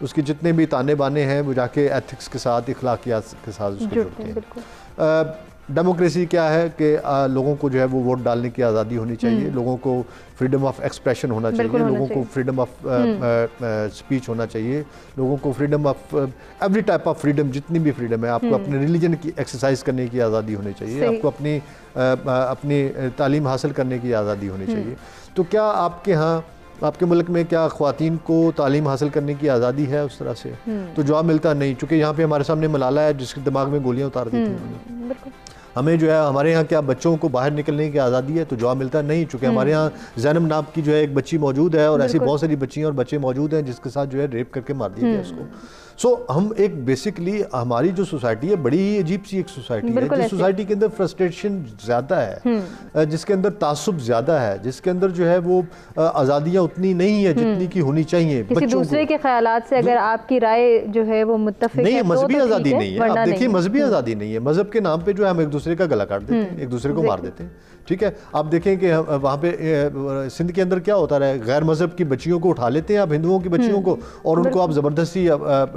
Speaker 2: उसके जितने भी ताने बाने हैं वो जाके एथिक्स के साथ, इखलाकियात के साथ उसके जुड़ते हैं। डेमोक्रेसी क्या है कि लोगों को जो है वो वोट डालने की आज़ादी होनी चाहिए, लोगों को फ्रीडम ऑफ एक्सप्रेशन होना चाहिए, लोगों को फ्रीडम ऑफ स्पीच होना चाहिए, लोगों को freedom of every type of freedom, जितनी भी फ्रीडम है, आपको अपने रिलीजन की एक्सरसाइज करने की आज़ादी होनी चाहिए, आपको अपनी तालीम हासिल करने की आज़ादी होनी चाहिए। तो क्या आपके यहाँ, आपके मुल्क में क्या ख़वातीन को तालीम हासिल करने की आज़ादी है उस तरह से? तो जवाब मिलता नहीं, चूँकि यहाँ पे हमारे सामने मलाला है जिसके दिमाग में गोलियाँ उतार दी थी। हमें जो है, हमारे यहाँ क्या बच्चों को बाहर निकलने की आज़ादी है? तो जवाब मिलता नहीं, चूँकि हमारे यहाँ ज़ैनब नाम की जो है एक बच्ची मौजूद है, और ऐसी बहुत सारी बच्चियाँ और बच्चे मौजूद हैं जिसके साथ जो है रेप करके मार दिया गया उसको। सो हम एक बेसिकली हमारी जो सोसाइटी है बड़ी ही अजीब सी एक सोसाइटी है, जिस सोसाइटी के अंदर फ्रस्ट्रेशन ज़्यादा है, जिसके अंदर तासुब ज़्यादा है, जिसके अंदर जो है वो आज़ादियाँ उतनी नहीं है जितनी की होनी चाहिए।
Speaker 1: किसी दूसरे के ख्यालात से अगर आपकी राय जो है वो मुत्तफिक
Speaker 2: नहीं है, मजहबी आज़ादी नहीं है। आप देखिए, मजहबी आज़ादी नहीं है, मजहब के नाम पे जो है हम एक दूसरे का गला काट देते हैं, एक दूसरे को मार देते हैं। ठीक है, आप देखें कि वहाँ पे सिंध के अंदर क्या होता है, गैर मजहब की बच्चियों को उठा लेते हैं आप, हिंदुओं की बच्चियों को, और उनको आप ज़बरदस्ती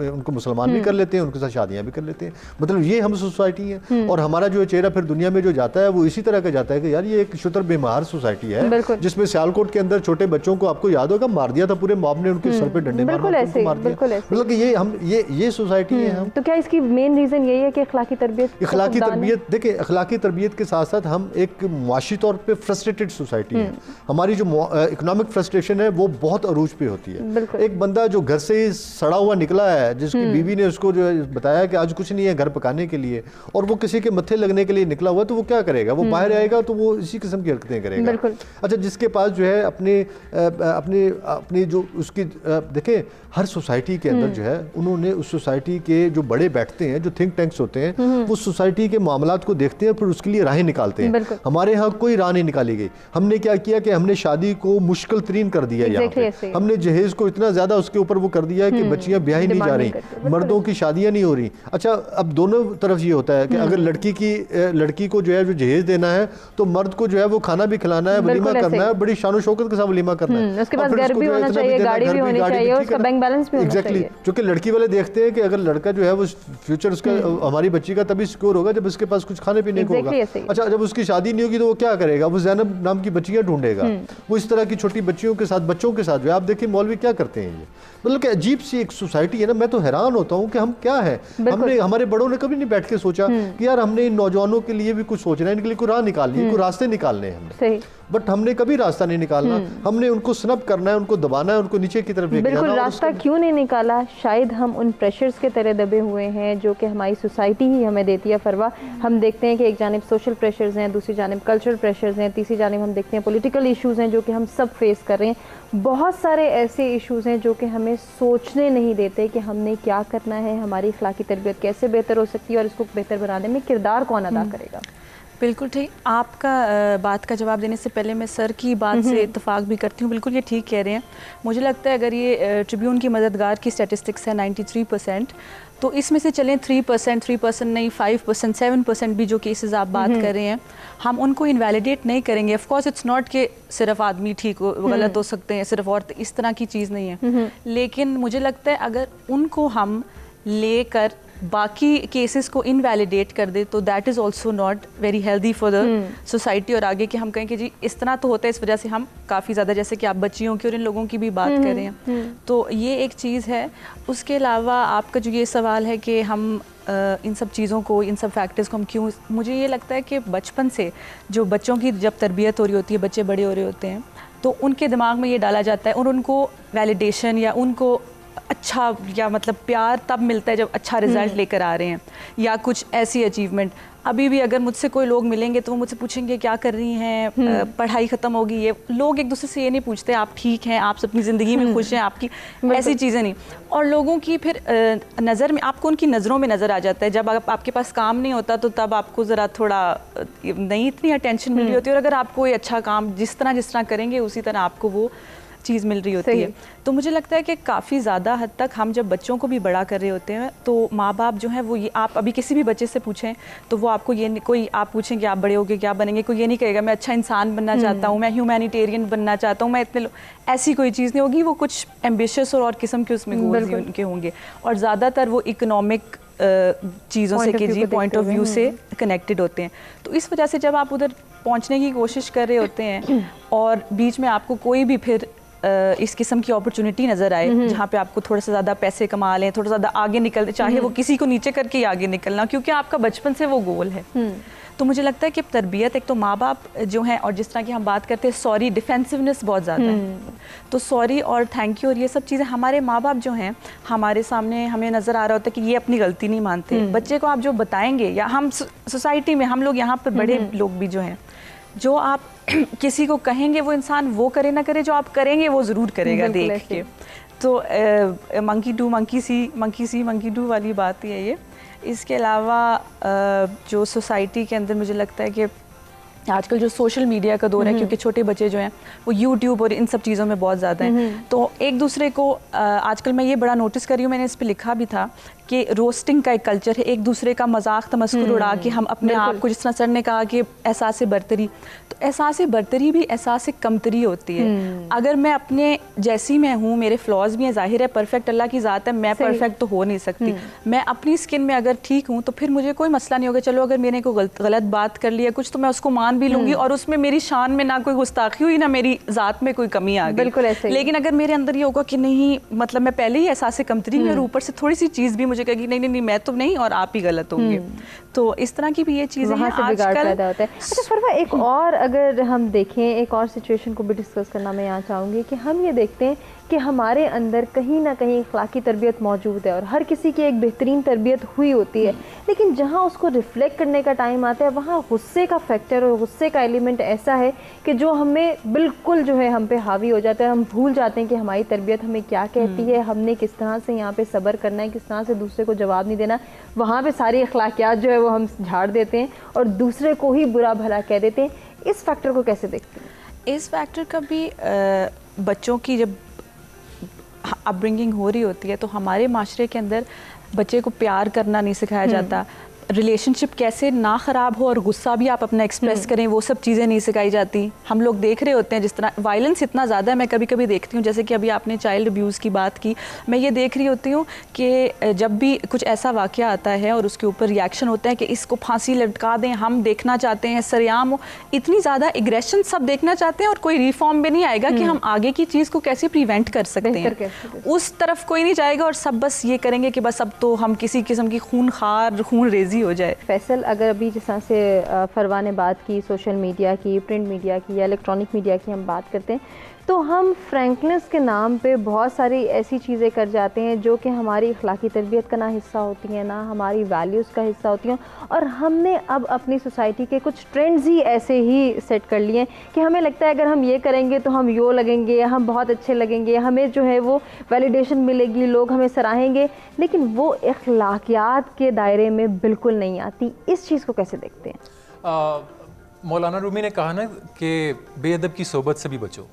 Speaker 2: उनको मुसलमान भी कर लेते हैं, उनके साथ शादियाँ भी कर लेते हैं। मतलब ये हम सोसाइटी है, और हमारा जो चेहरा फिर दुनिया में जो जाता है वो इसी तरह का जाता है कि यार ये एक शुतर बेमार सोसाइटी है, जिसमें सियालकोट के अंदर छोटे बच्चों को, आपको याद होगा, मार दिया था पूरे मॉब ने, उनके सर पे डंडे मार दिया। मतलब कि ये सोसाइटी है हम।
Speaker 1: तो क्या इसकी मेन रीज़न यही है कि अखलाकी तरबियत?
Speaker 2: देखिए, अखलाकी तरबियत के साथ साथ हम एक मुआशी तौर पे फ्रस्ट्रेटेड सोसाइटी है। हमारी जो इकोनॉमिक फ्रस्ट्रेशन है वो बहुत अरूज पे होती है। एक बंदा जो घर से ही सड़ा हुआ निकला है, जिसकी बीवी ने उसको जो है बताया कि आज कुछ नहीं है घर पकाने के लिए, और वो किसी के मत्थे लगने के लिए निकला हुआ है, तो वो क्या करेगा? वो बाहर आएगा तो वो इसी किस्म की हरकतें करेगा। अच्छा, जिसके पास जो है अपनी जो उसकी देखें, हर सोसाइटी के अंदर जो है उन्होंने उस सोसाइटी के जो बड़े बैठते हैं, जो थिंक टैंक्स होते हैं, वो सोसाइटी के मामलात को देखते हैं, फिर उसके लिए राहें निकालते हैं। हमारे यहाँ कोई राह नहीं निकाली गई। हमने क्या किया कि हमने शादी को मुश्किल तरीन कर दिया। यहाँ पे हमने जहेज को इतना ज्यादा उसके ऊपर वो कर दिया है कि बच्चियां ब्याह ही नहीं जा रही रही, मर्दों की शादियां नहीं हो रही। अच्छा, अब दोनों तरफ ये होता है कि अगर लड़की को जो है जो जहेज देना है तो मर्द को जो है वो खाना भी खिलाना है, वलीमा करना है, बड़ी शान शौकत के साथ वलीमा करना है,
Speaker 1: उसके पास घर भी होना चाहिए, गाड़ी भी होनी चाहिए, उसका बैंक बैलेंस भी होना चाहिए।
Speaker 2: क्योंकि लड़की वाले देखते हैं कि अगर लड़का जो है वो फ्यूचर उसका हमारी बच्ची का तभी सिक्योर होगा जब उसके पास कुछ खाने पीने को होगा। अच्छा, जब उसकी शादी नहीं होगी तो वो क्या करेगा? वो ज़ैनब नाम की बच्चियां ढूंढेगा, वो इस तरह की छोटी बच्चियों के साथ, बच्चों के साथ। आप देखिए मौलवी क्या करते हैं, ये मतलब कि अजीब सी एक सोसाइटी है ना। मैं तो हैरान होता हूँ कि हम क्या है, हमने, हमारे बड़ों ने कभी नहीं बैठ के सोचा कि यार हमने इन नौजवानों के लिए भी कुछ सोचना है, इनके लिए कोई राह निकालनी है, कोई रास्ते निकालने हैं हमने, बट हमने कभी रास्ता नहीं निकालना। हमने उनको स्नब करना है, उनको दबाना है, उनको नीचे की तरफ लेके जाना।
Speaker 1: बिल्कुल, रास्ता क्यों नहीं निकाला? शायद हम उन प्रेशर्स के तरह दबे हुए हैं जो कि हमारी सोसाइटी ही हमें देती है। फरवा, हम देखते हैं कि एक जानिब सोशल प्रेशर्स हैं, दूसरी जानिब कल्चरल प्रेशर्स हैं, तीसरी जानिब हम देखते हैं पॉलिटिकल इश्यूज़ हैं जो कि हम सब फेस कर रहे हैं। बहुत सारे ऐसे इश्यूज़ हैं जो कि हमें सोचने नहीं देते कि हमने क्या करना है, हमारी अखलाकी तरबियत कैसे बेहतर हो सकती है और इसको बेहतर बनाने में किरदार कौन अदा करेगा।
Speaker 3: बिल्कुल ठीक। आपका बात का जवाब देने से पहले मैं सर की बात से इत्तेफाक भी करती हूँ। बिल्कुल ये ठीक कह रहे हैं। मुझे लगता है अगर ये ट्रिब्यून की मददगार की स्टैटिस्टिक्स है 93%, तो इसमें से चलें 3% नहीं, 5%, 7% भी जो केसेस आप बात कर रहे हैं, हम उनको इनवैलिडेट नहीं करेंगे। ऑफ कोर्स इट्स नॉट कि सिर्फ आदमी ठीक हो, गलत हो सकते हैं, सिर्फ औरत, इस तरह की चीज़ नहीं है। लेकिन मुझे लगता है अगर उनको हम लेकर बाकी केसेस को इनवैलिडेट कर दे तो that is also not very healthy for the society. और आगे कि हम कहें कि जी इस तरह तो होता है, इस वजह से हम काफ़ी ज़्यादा, जैसे कि आप बच्चियों की और इन लोगों की भी बात कर रहे हैं, तो ये एक चीज़ है। उसके अलावा आपका जो ये सवाल है कि हम इन सब चीज़ों को, इन सब फैक्टर्स को हम क्यों, मुझे ये लगता है कि बचपन से जो बच्चों की जब तरबियत हो रही होती है, बच्चे बड़े हो रहे होते हैं, तो उनके दिमाग में ये डाला जाता है और उनको वैलिडेशन या उनको अच्छा या मतलब प्यार तब मिलता है जब अच्छा रिजल्ट लेकर आ रहे हैं या कुछ ऐसी अचीवमेंट। अभी भी अगर मुझसे कोई लोग मिलेंगे तो वो मुझसे पूछेंगे क्या कर रही हैं, पढ़ाई ख़त्म होगी, ये लोग एक दूसरे से ये नहीं पूछते आप ठीक हैं, आप अपनी ज़िंदगी में खुश हैं, आपकी ऐसी चीज़ें नहीं। और लोगों की फिर नज़र में, आपको उनकी नज़रों में नज़र आ जाता है। जब आपके पास काम नहीं होता तो तब आपको ज़रा थोड़ा नहीं इतनी अटेंशन मिल रही होती है, और अगर आप कोई अच्छा काम जिस तरह करेंगे उसी तरह आपको वो चीज़ मिल रही होती है। तो मुझे लगता है कि काफ़ी ज़्यादा हद तक हम जब बच्चों को भी बड़ा कर रहे होते हैं तो माँ बाप जो हैं वो ये, आप अभी किसी भी बच्चे से पूछें तो वो आपको ये, कोई आप पूछें कि आप बड़े होगे क्या बनेंगे, कोई ये नहीं कहेगा मैं अच्छा इंसान बनना चाहता हूँ, मैं ह्यूमैनिटेरियन बनना चाहता हूँ, मैं इतने, ऐसी कोई चीज़ नहीं होगी। वो कुछ एम्बिशियस और किस्म के उसमें गोल्स उनके होंगे, और ज़्यादातर वो इकोनॉमिक चीज़ों से कि जी पॉइंट ऑफ व्यू से कनेक्टेड होते हैं। तो इस वजह से जब आप उधर पहुँचने की कोशिश कर रहे होते हैं और बीच में आपको कोई भी फिर इस किस्म की अपॉर्चुनिटी नज़र आए जहाँ पे आपको थोड़ा सा ज़्यादा पैसे कमा लें, थोड़ा ज़्यादा आगे निकल, चाहे वो किसी को नीचे करके ही आगे निकलना, क्योंकि आपका बचपन से वो गोल है। तो मुझे लगता है कि तरबियत, एक तो माँ बाप जो हैं, और जिस तरह की हम बात करते हैं सॉरी, डिफेंसिवनेस बहुत ज़्यादा है, तो सॉरी और थैंक यू और ये सब चीज़ें, हमारे माँ बाप जो हैं हमारे सामने, हमें नज़र आ रहा होता है कि ये अपनी गलती नहीं मानते। बच्चे को आप जो बताएंगे, या हम सोसाइटी में हम लोग यहाँ पर बड़े लोग भी जो हैं, जो आप किसी को कहेंगे वो इंसान वो करे ना करे, जो आप करेंगे वो ज़रूर करेगा देख के। तो monkey do monkey C, monkey do वाली बात ही है ये। इसके अलावा जो सोसाइटी के अंदर मुझे लगता है कि आजकल जो सोशल मीडिया का दौर है, क्योंकि छोटे बच्चे जो हैं वो यूट्यूब और इन सब चीज़ों में बहुत ज़्यादा हैं, तो एक दूसरे को आजकल मैं ये बड़ा नोटिस कर रही हूँ, मैंने इस पर लिखा भी था कि रोस्टिंग का एक कल्चर है, एक दूसरे का मजाक तमस्कुर उड़ा के हम अपने आप को, जिस तरह सर ने कहा कि एहसास बरतरी, तो एहसास बरतरी भी एहसास कमतरी होती है। अगर मैं अपने जैसी मैं हूँ, मेरे फ्लॉज भी हैं, जाहिर है परफेक्ट अल्लाह की ज़ात है, मैं परफेक्ट तो हो नहीं सकती, मैं अपनी स्किन में अगर ठीक हूँ तो फिर मुझे कोई मसला नहीं होगा। चलो अगर मैंने कोई गलत बात कर लिया कुछ, तो मैं उसको मान भी लूँगी और उसमें मेरी शान में ना कोई गुस्ताखी हुई, ना मेरी ज़ात में कोई कमी आ गई।
Speaker 1: बिल्कुल ऐसे।
Speaker 3: लेकिन अगर मेरे अंदर ये होगा कि नहीं, मतलब मैं पहले ही एहसास कमतरी में और ऊपर से थोड़ी सी चीज़ भी मुझे कहेगी नहीं नहीं नहीं मैं तो नहीं और आप ही गलत होंगे, तो इस तरह की भी ये चीज़ें हैं आजकल पैदा होता है।
Speaker 1: अच्छा फरवा, एक और अगर हम देखें, एक और सिचुएशन को भी डिस्कस करना मैं यहाँ चाहूँगी कि हम ये देखते हैं कि हमारे अंदर कहीं ना कहीं अखलाकी तरबियत मौजूद है और हर किसी की एक बेहतरीन तरबियत हुई होती है, लेकिन जहाँ उसको रिफ्लेक्ट करने का टाइम आता है वहाँ गुस्से का फैक्टर और गुस्से का एलिमेंट ऐसा है कि जो हमें बिल्कुल जो है हम पे हावी हो जाता है। हम भूल जाते हैं कि हमारी तरबियत हमें क्या कहती है, हमने किस तरह से यहाँ पे सब्र करना है, किस तरह से दूसरे को जवाब नहीं देना। वहाँ पे सारी अखलाकियात जो है वो हम झाड़ देते हैं और दूसरे को ही बुरा भला कह देते हैं। इस फैक्टर को कैसे देखते हैं?
Speaker 3: इस फैक्टर का भी बच्चों की जब अपब्रिंगिंग हो रही होती है तो हमारे माशरे के अंदर बच्चे को प्यार करना नहीं सिखाया जाता, रिलेशनशिप कैसे ना ख़राब हो और गुस्सा भी आप अपना एक्सप्रेस करें, वो सब चीज़ें नहीं सिखाई जाती। हम लोग देख रहे होते हैं जिस तरह वायलेंस इतना ज़्यादा है, मैं कभी कभी देखती हूँ, जैसे कि अभी आपने चाइल्ड अब्यूज़ की बात की, मैं ये देख रही होती हूँ कि जब भी कुछ ऐसा वाक़या आता है और उसके ऊपर रिएक्शन होता है कि इसको फांसी लटका दें, हम देखना चाहते हैं सरेआम हो, इतनी ज़्यादा एग्रेशन सब देखना चाहते हैं और कोई रिफॉर्म भी नहीं आएगा कि हम आगे की चीज़ को कैसे प्रिवेंट कर सकते हैं, उस तरफ कोई नहीं जाएगा और सब बस ये करेंगे कि बस अब तो हम किसी किस्म की खून रेजी हो जाए।
Speaker 1: फैसल, अगर अभी जिस तरह से फरवा ने बात की सोशल मीडिया की, प्रिंट मीडिया की या इलेक्ट्रॉनिक मीडिया की हम बात करते हैं, तो हम फ्रैंकनेस के नाम पे बहुत सारी ऐसी चीज़ें कर जाते हैं जो कि हमारी अखलाकी तरबियत का ना हिस्सा होती हैं, ना हमारी वैल्यूज़ का हिस्सा होती हैं, और हमने अब अपनी सोसाइटी के कुछ ट्रेंड्स ही ऐसे ही सेट कर लिए हैं कि हमें लगता है अगर हम ये करेंगे तो हम यो लगेंगे, हम बहुत अच्छे लगेंगे, हमें जो है वो वैलिडेशन मिलेगी, लोग हमें सराहेंगे, लेकिन वो अखलाकियात के दायरे में बिल्कुल नहीं आती। इस चीज़ को कैसे देखते हैं?
Speaker 4: मौलाना रूमी ने कहा ना कि बेअदब की सोबत से भी बचो।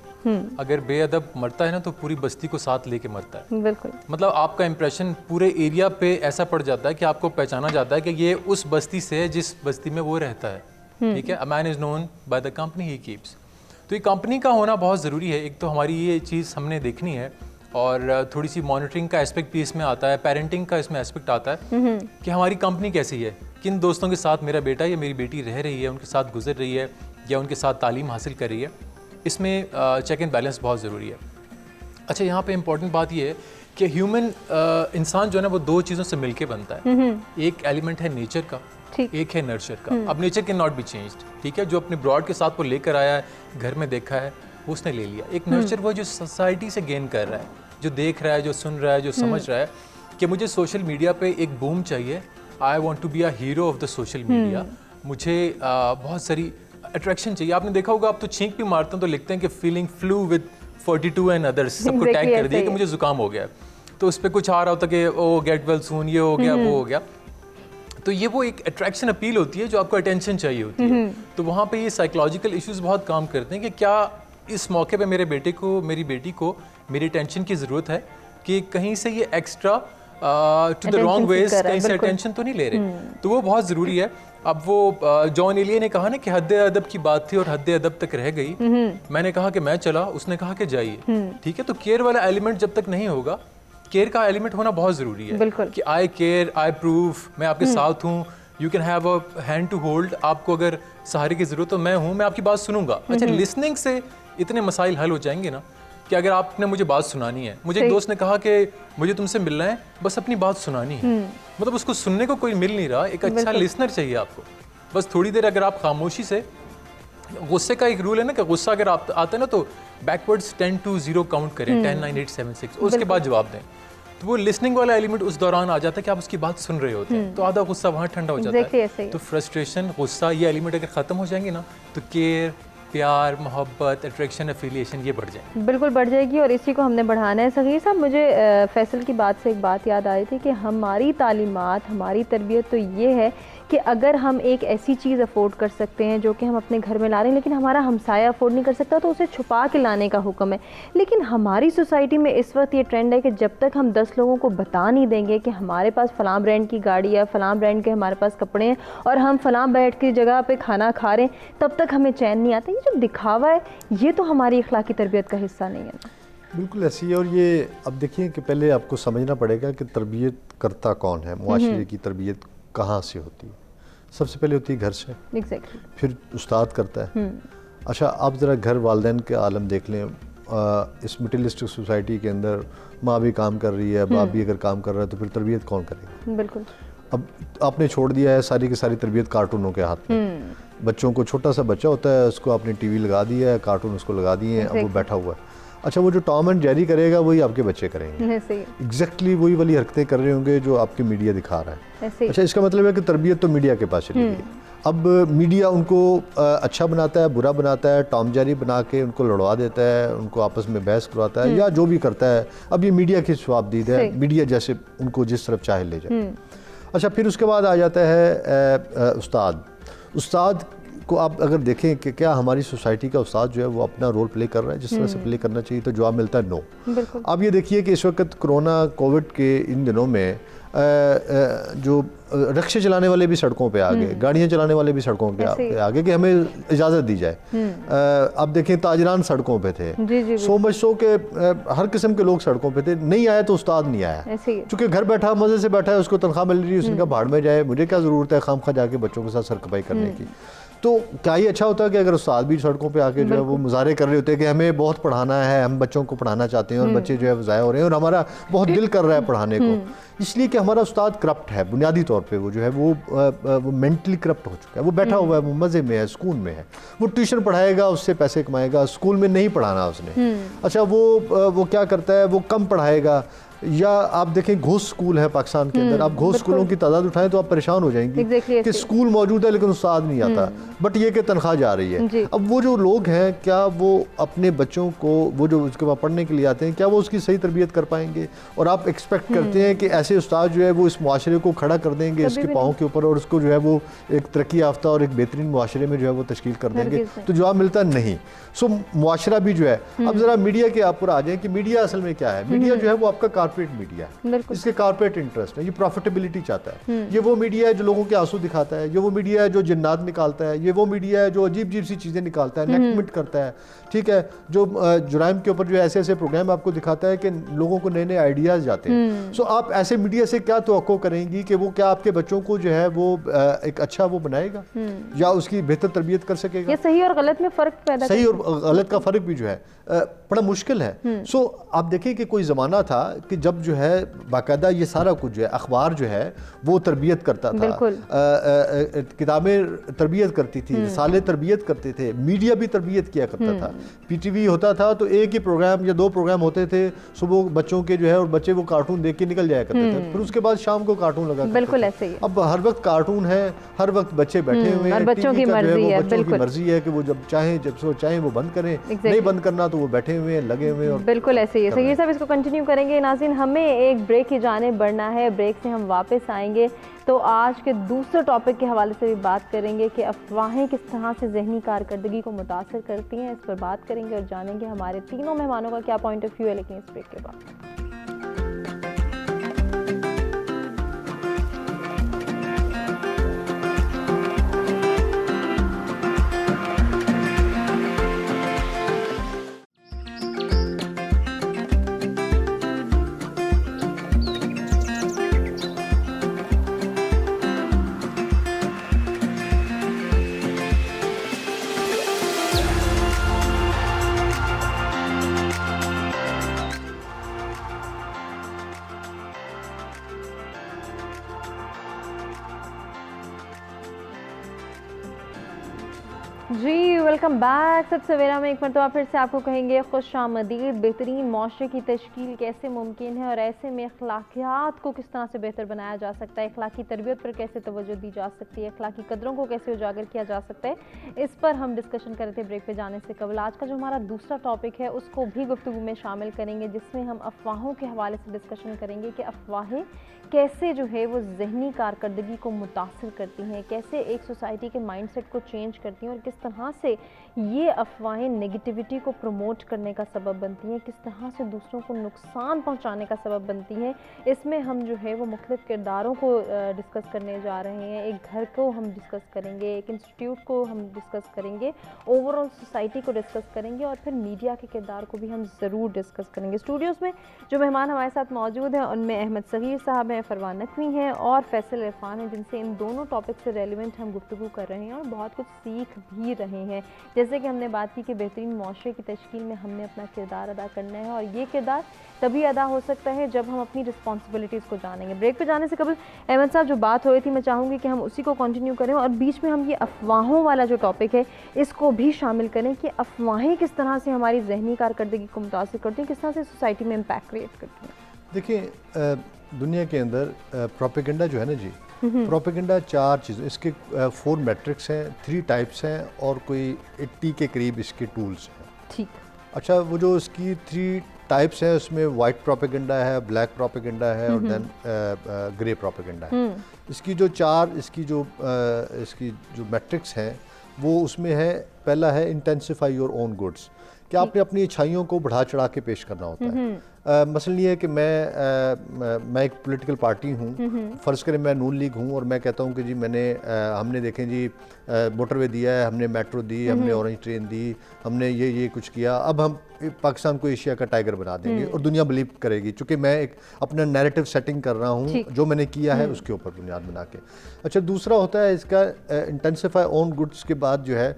Speaker 4: अगर बेअदब मरता है ना तो पूरी बस्ती को साथ लेके मरता है।
Speaker 1: बिल्कुल,
Speaker 4: मतलब आपका इंप्रेशन पूरे एरिया पे ऐसा पड़ जाता है कि आपको पहचाना जाता है कि ये उस बस्ती से है जिस बस्ती में वो रहता है। ठीक है, a man is known by the company he keeps. तो ये कंपनी का होना बहुत ज़रूरी है। एक तो हमारी ये चीज़ हमने देखनी है और थोड़ी सी मॉनिटरिंग का एस्पेक्ट भी इसमें आता है, पेरेंटिंग का इसमें एस्पेक्ट आता है कि हमारी कंपनी कैसी है, किन दोस्तों के साथ मेरा बेटा या मेरी बेटी रह रही है, उनके साथ गुजर रही है या उनके साथ तालीम हासिल कर रही है। इसमें चेक एंड बैलेंस बहुत ज़रूरी है। अच्छा, यहाँ पे इम्पॉर्टेंट बात ये है कि ह्यूमन इंसान जो है ना वो दो चीज़ों से मिलके बनता है। एक एलिमेंट है नेचर का, एक है नर्चर का। अब nature can not be changed, ठीक है, जो अपने ब्रॉड के साथ वो लेकर आया है, घर में देखा है, वो उसने ले लिया। एक नर्चर वो जो सोसाइटी से गेन कर रहा है, जो देख रहा है, जो सुन रहा है, जो समझ रहा है कि मुझे सोशल मीडिया पे एक बूम चाहिए, I want to be a hero of the social media, मुझे बहुत सारी अट्रैक्शन चाहिए। आपने देखा होगा, आप तो छींक भी मारते हैं तो लिखते हैं कि feeling flu with 42 and others, सबको टैग कर दिया कि मुझे जुकाम हो गया, तो उस पर कुछ आ रहा होता कि ओ गेट वेल सून, ये हो गया, वो हो गया। तो ये वो एक अट्रैक्शन अपील होती है जो आपको अटेंशन चाहिए होती है। तो वहाँ पे ये साइकोलॉजिकल इश्यूज बहुत काम करते हैं कि क्या इस मौके पे मेरे बेटे को, मेरी बेटी को मेरी अटेंशन की ज़रूरत है कि कहीं से ये extra to the wrong ways कहीं से अटेंशन तो नहीं ले रहे। तो वो बहुत ज़रूरी है। अब वो जॉन एलिया ने कहा ना कि हद अदब की बात थी और हद अदब तक रह गई। मैंने कहा कि मैं चला, उसने कहा कि जाइए। ठीक है, तो केयर वाला एलिमेंट जब तक नहीं होगा, केयर का एलिमेंट होना बहुत ज़रूरी है कि आई केयर, आई प्रूव, मैं आपके साथ हूँ, you can have a hand to hold. आपको अगर सहारे की ज़रूरत तो मैं हूँ, मैं आपकी बात सुनूंगा। अच्छा, लिसनिंग से इतने मसाइल हल हो जाएंगे ना कि अगर आपने मुझे बात सुनानी है, मुझे एक दोस्त ने कहा कि मुझे तुमसे मिलना है, बस अपनी बात सुनानी है। मतलब उसको सुनने को कोई मिल नहीं रहा, एक अच्छा लिसनर चाहिए आपको। बस थोड़ी देर अगर आप खामोशी से, गुस्से का एक रूल है ना कि गुस्सा अगर आप आते हैं ना तो बैकवर्ड्स 10 to 0 काउंट करें, 10 9 8 7 6, उसके बाद जवाब दें। तो वो लिसनिंग वाला एलिमेंट उस दौरान आ जाता है कि आप उसकी बात सुन रहे होते हैं, तो आधा गुस्सा वहाँ ठंडा हो जाता है। तो फ्रस्ट्रेशन, गुस्सा, ये एलिमेंट अगर ख़त्म हो जाएंगे ना तो केयर, प्यार, मोहब्बत, अट्रैक्शन, एफिलिएशन ये बढ़ जाएगी,
Speaker 1: बिल्कुल बढ़ जाएगी। और इसी को हमने बढ़ाना है। सगीर साहब, मुझे फैसल की बात से एक बात याद आई थी कि हमारी तालीमात, हमारी तरबियत तो ये है कि अगर हम एक ऐसी चीज़ अफोर्ड कर सकते हैं जो कि हम अपने घर में ला रहे हैं लेकिन हमारा हमसाया अफोर्ड नहीं कर सकता, तो उसे छुपा के लाने का हुक्म है। लेकिन हमारी सोसाइटी में इस वक्त ये ट्रेंड है कि जब तक हम 10 लोगों को बता नहीं देंगे कि हमारे पास फ़लाँ ब्रांड की गाड़ी है, फ़लाँ ब्रांड के हमारे पास कपड़े हैं और हम फ़लाँ बैठ की जगह पे खाना खा रहे हैं, तब तक हमें चैन नहीं आता। ये जो दिखावा है, ये तो हमारी अखलाकी तरबियत का हिस्सा नहीं है।
Speaker 2: बिल्कुल ऐसी है। और ये अब देखिए कि पहले आपको समझना पड़ेगा कि तरबियत करता कौन है, मुआशरे की तरबियत कहाँ से होती है। सबसे पहले होती है घर से,
Speaker 1: एग्जैक्टली,
Speaker 2: फिर उस्ताद करता है। अच्छा, आप ज़रा घर वालिदैन के आलम देख लें। इस मटेरियलिस्टिक सोसाइटी के अंदर माँ भी काम कर रही है, बाप भी अगर काम कर रहा है, तो फिर तरबियत कौन करेगा?
Speaker 1: बिल्कुल।
Speaker 2: अब आपने छोड़ दिया है सारी की सारी तरबियत कार्टूनों के हाथ में। बच्चों को, छोटा सा बच्चा होता है, उसको आपने टीवी लगा दिया है, कार्टून उसको लगा दिए हैं, अब वो बैठा हुआ है। अच्छा, वो जो टॉम एंड जेरी करेगा वही आपके बच्चे करेंगे, एग्जैक्टली वही वाली हरकतें कर रहे होंगे जो आपके मीडिया दिखा रहा है। अच्छा, इसका मतलब है कि तरबियत तो मीडिया के पास चली गई। अब मीडिया उनको अच्छा बनाता है, बुरा बनाता है, टॉम जेरी बना के उनको लड़वा देता है, उनको आपस में बहस करवाता है या जो भी करता है। अब ये मीडिया की स्वाबदीद है, मीडिया जैसे उनको जिस तरफ चाहे ले जाए। अच्छा, फिर उसके बाद आ जाता है उस्ताद। उस्ताद को आप अगर देखें कि क्या हमारी सोसाइटी का उस्ताद जो है वो अपना रोल प्ले कर रहा है जिस तरह से प्ले करना चाहिए, तो जवाब मिलता है नो।
Speaker 1: बिल्कुल।
Speaker 2: आप ये देखिए कि इस वक्त कोरोना कोविड के इन दिनों में जो रिक्शे चलाने वाले भी सड़कों पे आ गए, गाड़ियाँ चलाने वाले भी सड़कों पे आ गए कि हमें इजाज़त दी जाए। अब देखें ताजरान सड़कों पे थे, सो मच सो के हर किस्म के लोग सड़कों पे थे। नहीं आए तो उस्ताद नहीं आया, चूँकि घर बैठा मज़े से बैठा है, उसको तनख्वाह मिल रही है, उसने कहा भाड़ में जाए, मुझे क्या ज़रूरत है खामखा जाके बच्चों के साथ सरखपाई करने की। तो क्या ही अच्छा होता है कि अगर उस्ताद भी सड़कों पे आके जो है वो मुजाहरे कर रहे होते हैं कि हमें बहुत पढ़ाना है, हम बच्चों को पढ़ाना चाहते हैं और बच्चे जो है ज़ाया हो रहे हैं और हमारा बहुत दिल कर रहा है पढ़ाने को, इसलिए कि हमारा उस्ताद करप्ट है बुनियादी तौर पे। वो जो है वो मेंटली करप्ट हो चुका है, वो बैठा हुआ है, वो मज़े में है, सुकून में है, वो ट्यूशन पढ़ाएगा, उससे पैसे कमाएगा, स्कूल में नहीं पढ़ाना उसने। अच्छा वो क्या करता है, वो कम पढ़ाएगा। या आप देखें घोष स्कूल है पाकिस्तान के अंदर, आप घोष स्कूलों की तादाद उठाएं तो आप परेशान हो जाएंगे कि स्कूल मौजूद है लेकिन उस्ताद नहीं आता, बट ये कि तनख्वाह जा रही है। अब वो जो लोग हैं, क्या वो अपने बच्चों को, वो जो उसके बाद पढ़ने के लिए आते हैं, क्या वो उसकी सही तरबियत कर पाएंगे? और आप एक्सपेक्ट करते हैं कि ऐसे उस्ताद जो है वो इस मुआशरे को खड़ा कर देंगे इसके पाँव के ऊपर और उसको जो है वो एक तरक्की याफ्ता और एक बेहतरीन मुआशरे में जो है वो तश्कील कर देंगे? तो जवाब मिलता नहीं। सो मुआशरा भी जो है, अब ज़रा मीडिया के आप पर आ जाए कि मीडिया असल में क्या है। मीडिया जो है वो आपका कारपोरेट मीडिया है, इसके कारपोरेट इंटरेस्ट है, ये प्रॉफिटेबिलिटी चाहता है। ये वो मीडिया है जो लोगों के आंसू दिखाता है, ये वो मीडिया है जो जिन्नात निकालता है, ये वो मीडिया है जो अजीब अजीब सी चीज़ें निकालता है, नेकमिट करता है, ठीक है, जो जुराइम के ऊपर जो ऐसे ऐसे प्रोग्राम आपको दिखाता है कि लोगों को नए नए आइडियाज़ जाते हैं। सो आप ऐसे मीडिया से क्या तवक्को करेंगी कि वो क्या आपके बच्चों को जो है वो एक अच्छा वो बनाएगा या उसकी बेहतर तरबियत कर सकेगा?
Speaker 1: ये सही और गलत में फ़र्क पैदा,
Speaker 2: सही और गलत का फ़र्क भी जो है बड़ा मुश्किल है। सो आप देखिए कि कोई ज़माना था कि जब जो है बाकायदा ये सारा कुछ जो है अखबार जो है वो तरबियत करता था, किताबें तरबियत करती थी, रिसाले तरबियत करते थे, मीडिया भी तरबियत किया करता था। PTV होता था तो एक ही प्रोग्राम या 2 प्रोग्राम होते थे सुबह बच्चों के जो है, और बच्चे वो कार्टून देख के निकल जाया करते थे, फिर उसके बाद शाम को कार्टून लगा।
Speaker 1: बिल्कुल ऐसे ही।
Speaker 2: अब हर वक्त कार्टून है, हर वक्त बच्चे बैठे हुए हैं,
Speaker 1: बच्चों की
Speaker 2: मर्जी है कि वो जब चाहें वो बंद करें, नहीं बंद करना तो वो बैठे हुए हैं, लगे हुए हैं।
Speaker 1: बिल्कुल ऐसे ही है। सही साहब, इसको कंटिन्यू करेंगे। नाज़रीन, हमें एक ब्रेक की जानिब बढ़ना है, ब्रेक से हम वापस आएंगे तो आज के दूसरे टॉपिक के हवाले से भी बात करेंगे कि अफवाहें किस तरह से ज़हनी कारकर्दगी को मुतासर करती हैं। इस पर बात करेंगे और जानेंगे हमारे तीनों मेहमानों का क्या पॉइंट ऑफ व्यू है, लेकिन इस ब्रेक के बाद। जी वेलकम बैक। सब सवेरा में एक मरतबा फिर से आपको कहेंगे खुशामदीद। बेहतरीन माशरे की तश्कील कैसे मुमकिन है और ऐसे में अखलाकियात को किस तरह से बेहतर बनाया जा सकता है, अखलाकी तरबियत पर कैसे तवज्जो दी जा सकती है, अखलाकी कदरों को कैसे उजागर किया जा सकता है, इस पर हम डिस्कशन कर रहे थे ब्रेक पे जाने से कबल। आज का जो हमारा दूसरा टॉपिक है उसको भी गुफ्तगू में शामिल करेंगे, जिसमें हम अफवाहों के हवाले से डिस्कशन करेंगे कि अफवाहें कैसे जो है वो ज़हनी कारकर्दगी को मुतासर करती हैं, कैसे एक सोसाइटी के माइंडसेट को चेंज करती हैं और किस तरह से ये अफवाहें नेगेटिविटी को प्रमोट करने का सबब बनती हैं, किस तरह से दूसरों को नुकसान पहुंचाने का सबब बनती हैं। इसमें हम जो है वो मुख्तलिफ किरदारों को डिस्कस करने जा रहे हैं। एक घर को हम डिस्कस करेंगे, एक इंस्टीट्यूट को हम डिस्कस करेंगे, ओवरऑल सोसाइटी को डिस्कस करेंगे और फिर मीडिया के किरदार को भी हम ज़रूर डिस्कस करेंगे। स्टूडियोज़ में जो मेहमान हमारे साथ मौजूद हैं उनमें अहमद सगीर साहब हैं, फरवान नकवी हैं और फैसल इरफान हैं, जिनसे इन दोनों टॉपिक से रेलिवेंट हम गुफ्तगू कर रहे हैं और बहुत कुछ सीख भी रहे हैं। जैसे कि हमने बात की कि बेहतरीन माशरे की तश्कील में हमने अपना किरदार अदा करना है और ये किरदार तभी अदा हो सकता है जब हम अपनी रिस्पॉन्सिबिलिटीज़ को जानेंगे। ब्रेक पे जाने से कबल अहमद साहब जो बात हो रही थी मैं चाहूँगी कि हम उसी को कंटिन्यू करें और बीच में हम ये अफवाहों वाला जो टॉपिक है इसको भी शामिल करें कि अफवाहें किस तरह से हमारी ज़हनी कारकर्दगी को मुतासिर करती हैं, किस तरह से सोसाइटी में इम्पैक्ट क्रिएट करती हैं।
Speaker 2: देखिए दुनिया के अंदर प्रोपेगेंडा जो है ना जी, प्रोपेगेंडा 4 चीज़ें, इसके 4 मैट्रिक्स हैं, 3 टाइप्स हैं और कोई 80 के करीब इसके टूल्स हैं। ठीक। अच्छा, वो जो इसकी 3 टाइप्स हैं उसमें वाइट प्रोपेगेंडा है, ब्लैक प्रोपेगेंडा है और देन ग्रे प्रोपेगेंडा है। इसकी जो 4 इसकी जो मैट्रिक्स हैं वो उसमें है, पहला है इंटेंसिफाई योर ओन गुड्स, कि आपने अपनी अच्छाइयों को बढ़ा चढ़ा के पेश करना होता है। मसलन ये है कि मैं एक पॉलिटिकल पार्टी हूँ, फ़र्ज़ करें मैं नून लीग हूँ और मैं कहता हूँ कि जी हमने देखें जी मोटरवे दिया है, हमने मेट्रो दी, हमने ऑरेंज ट्रेन दी, हमने ये कुछ किया, अब हम पाकिस्तान को एशिया का टाइगर बना देंगे और दुनिया बिलीव करेगी, चूँकि मैं एक अपना नैरेटिव सेटिंग कर रहा हूँ जो मैंने किया है उसके ऊपर बुनियाद बना के। अच्छा, दूसरा होता है इसका इंटेंसिफाई ओन गुड्स के बाद जो है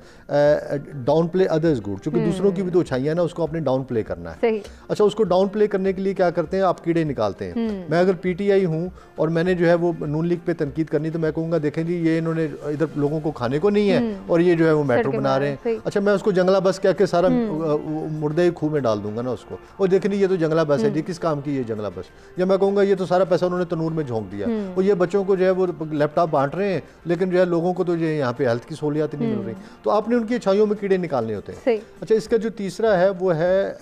Speaker 2: डाउन प्ले अदर्स गुड, चूँकि दूसरों की भी तो अच्छाइयाँ ना, उसको आपने डाउन प्ले करना है। अच्छा, उसको डाउन प्ले करने के लिए क्या करते हैं आप, कीड़े निकालते हैं। मैं अगर पीटीआई हूँ और मैंने जो है वो नून लीग पे तनकीद करनी, तो मैं कहूँगा देखें जी ये इन्होंने इधर लोगों को खाने को नहीं है और ये जो है वो मेट्रो बना रहे हैं। अच्छा, मैं उसको जंगला बस कह के सारा मुर्दे खूह में डाल दूंगा ना उसको, और देखें ये तो जंगला बस है जी, किस काम की ये जंगला बस, या मैं कहूँगा ये तो सारा पैसा उन्होंने तनूर में झोंक दिया और ये बच्चों को जो है वो लैपटॉप बांट रहे हैं, लेकिन जो है लोगों को तो जो है यहाँ पे हेल्थ की सहूलियात नहीं मिल रही। तो आपने उनकी अच्छाइयों में कीड़े निकालने होते हैं। अच्छा, इसका जो तीसरा है वो है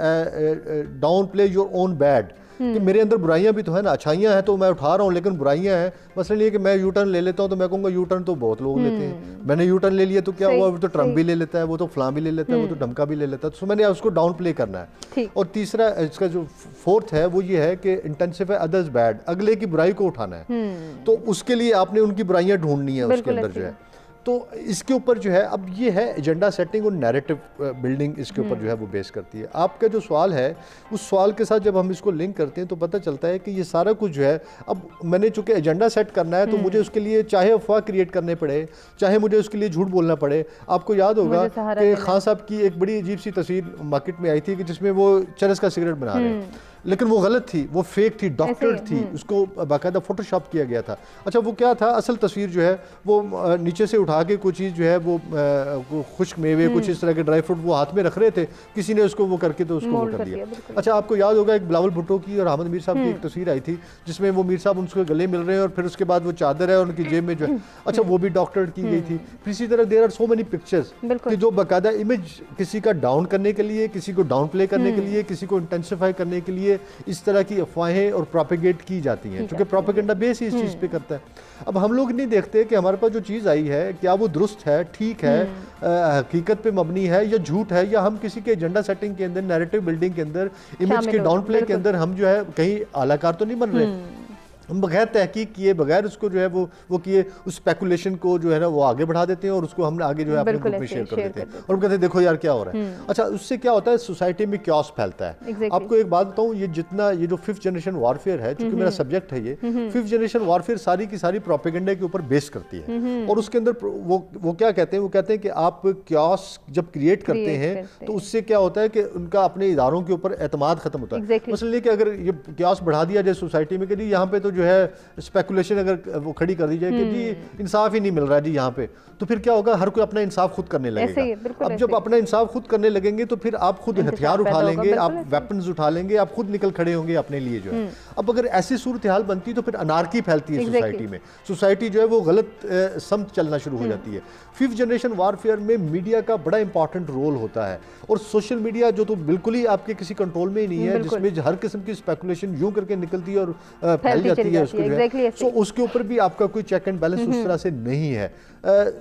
Speaker 2: down play your own bad, कि मेरे अंदर बुराइयां भी तो है ना, अच्छाइयां हैं तो मैं उठा रहा हूँ लेकिन बुराइयां हैं। मसलन ये कि मैं यू टर्न ले लेता हूँ, तो मैं कहूँगा यू टर्न तो बहुत लोग लेते हैं, मैंने यू टर्न ले लिया तो क्या हुआ, वो तो ट्रम्प भी ले लेता है, वो तो फलां भी ले लेता है, वो तो ढमका भी ले लेता है, तो मैंने उसको डाउन प्ले करना है। और तीसरा इसका जो फोर्थ है वो ये है कि इंटेंसिफाई अदर्स बैड, अगले की बुराई को उठाना है, तो उसके लिए आपने उनकी बुराइयां ढूंढनी है उसके अंदर जो है। तो इसके ऊपर जो है अब ये है एजेंडा सेटिंग और नैरेटिव बिल्डिंग, इसके ऊपर जो है वो बेस करती है। आपका जो सवाल है उस सवाल के साथ जब हम इसको लिंक करते हैं तो पता चलता है कि ये सारा कुछ जो है, अब मैंने चूंकि एजेंडा सेट करना है तो मुझे उसके लिए चाहे अफवाह क्रिएट करने पड़े, चाहे मुझे उसके लिए झूठ बोलना पड़े। आपको याद होगा कि खान साहब की एक बड़ी अजीब सी तस्वीर मार्केट में आई थी कि जिसमें वो चरस का सिगरेट बना रहे हैं, लेकिन वो गलत थी, वो फेक थी, डॉक्टर्ड थी, उसको बाकायदा फोटोशॉप किया गया था। अच्छा, वो क्या था, असल तस्वीर जो है वो नीचे से उठा के कुछ चीज़ जो है वो खुश्क मेवे, कुछ इस तरह के ड्राई फ्रूट वो हाथ में रख रहे थे, किसी ने उसको वो करके तो उसको वो कर दिया। अच्छा, आपको याद होगा एक बिलावल भुट्टो की और अहमद मीर साहब की एक तस्वीर आई थी जिसमें वो मीर साहब उनके गले मिल रहे हैं और फिर उसके बाद वो चादर है और उनकी जेब में जो है, अच्छा वो भी डॉक्टर्ड की गई थी। फिर इसी तरह there are so many pictures कि जो बाकायदा इमेज किसी का डाउन करने के लिए, किसी को डाउन प्ले करने के लिए, किसी को इंटेंसिफाई करने के लिए इस तरह की अफवाहें और प्रोपेगेट की जाती हैं, क्योंकि प्रोपेगेंडा बेस ही इस चीज़ पे करता है। अब हम लोग नहीं देखते कि हमारे पास जो चीज़ आई है क्या वो दुरुस्त है, ठीक है, हकीकत पे मबनी है या झूठ है, या हम किसी के एजेंडा सेटिंग के अंदर, नैरेटिव बिल्डिंग के अंदर, इमेज के डाउन प्ले के अंदर हम जो है कहीं आलाकार तो नहीं बन रहे। हम बगैर तहकीक किए, बगैर उसको जो है वो किए, उस स्पेकुलेशन को जो है ना वो आगे बढ़ा देते हैं और उसको हम आगे जो है अपने ग्रुप में शेयर कर देते हैं और कहते हैं देखो यार क्या हो रहा है। अच्छा, उससे क्या होता है, सोसाइटी में क्योस फैलता है। आपको एक बात बताऊं, ये जो 5th जनरेशन वॉरफेयर है, क्योंकि मेरा सब्जेक्ट है ये, 5th जनरेशन वॉरफेयर सारी की सारी प्रोपेगेंडा के ऊपर बेस करती है और उसके अंदर वो क्या कहते हैं, वो कहते हैं कि आप क्योस जब क्रिएट करते हैं तो उससे क्या होता है कि उनका अपने इदारों के ऊपर एतमाद खत्म होता है। मसलन कि अगर ये क्योस बढ़ा दिया जाए सोसाइटी में कि जी यहाँ पे तो जो है स्पेकुलेशन अगर वो खड़ी कर दी जाए कि जी इंसाफ ही नहीं मिल रहा है जी यहाँ पे, तो फिर क्या होगा, हर कोई अपना इंसाफ खुद करने लगेगा। अब जब अपना इंसाफ खुद करने लगेंगे तो फिर आप खुद हथियार उठा लेंगे, आप वेपन्स उठा लेंगे, आप खुद निकल खड़े होंगे अपने लिए जो है। अब अगर ऐसी सूरत हाल बनती तो फिर अनार्की फैलती है सोसाइटी में, सोसाइटी जो है वो गलत समझ चलना शुरू हो जाती है। 5th जनरेशन वॉरफेयर में मीडिया का बड़ा इंपॉर्टेंट रोल होता है और सोशल मीडिया जो तो बिल्कुल ही आपके किसी कंट्रोल में ही नहीं है, जिसमें हर किस्म की स्पेकुलेशन यूं करके निकलती है और फैल जाती है उसको जो है। सो उसके ऊपर भी आपका कोई चेक एंड बैलेंस उस तरह से नहीं है।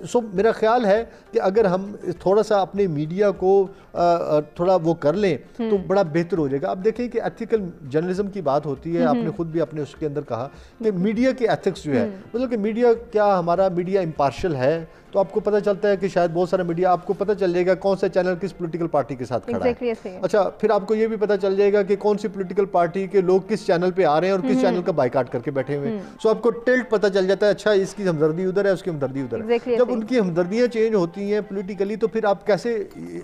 Speaker 2: सो मेरा ख्याल है कि अगर हम थोड़ा सा अपने मीडिया को थोड़ा वो कर लें तो बड़ा बेहतर हो जाएगा। अब देखें कि एथिकल जर्नलिज्म की बात होती है, आपने खुद भी अपने उसके अंदर कहा कि मीडिया के एथिक्स जो है, मतलब कि मीडिया क्या, हमारा मीडिया इम्पार्शियल है, तो आपको पता चलता है कि शायद बहुत सारा मीडिया आपको पता चल जाएगा कौन सा चैनल किस पॉलिटिकल पार्टी के साथ खड़ा है। अच्छा, फिर आपको ये भी पता चल जाएगा कि कौन सी पॉलिटिकल पार्टी के लोग किस चैनल पे आ रहे हैं और किस चैनल का बायकॉट करके बैठे हुए हैं। सो आपको टिल्ट पता चल जाता है, अच्छा इसकी हमदर्दी उधर है, उसकी हमदर्दी उधर है। जब उनकी हमदर्दियां चेंज होती हैं पॉलिटिकली तो फिर आप कैसे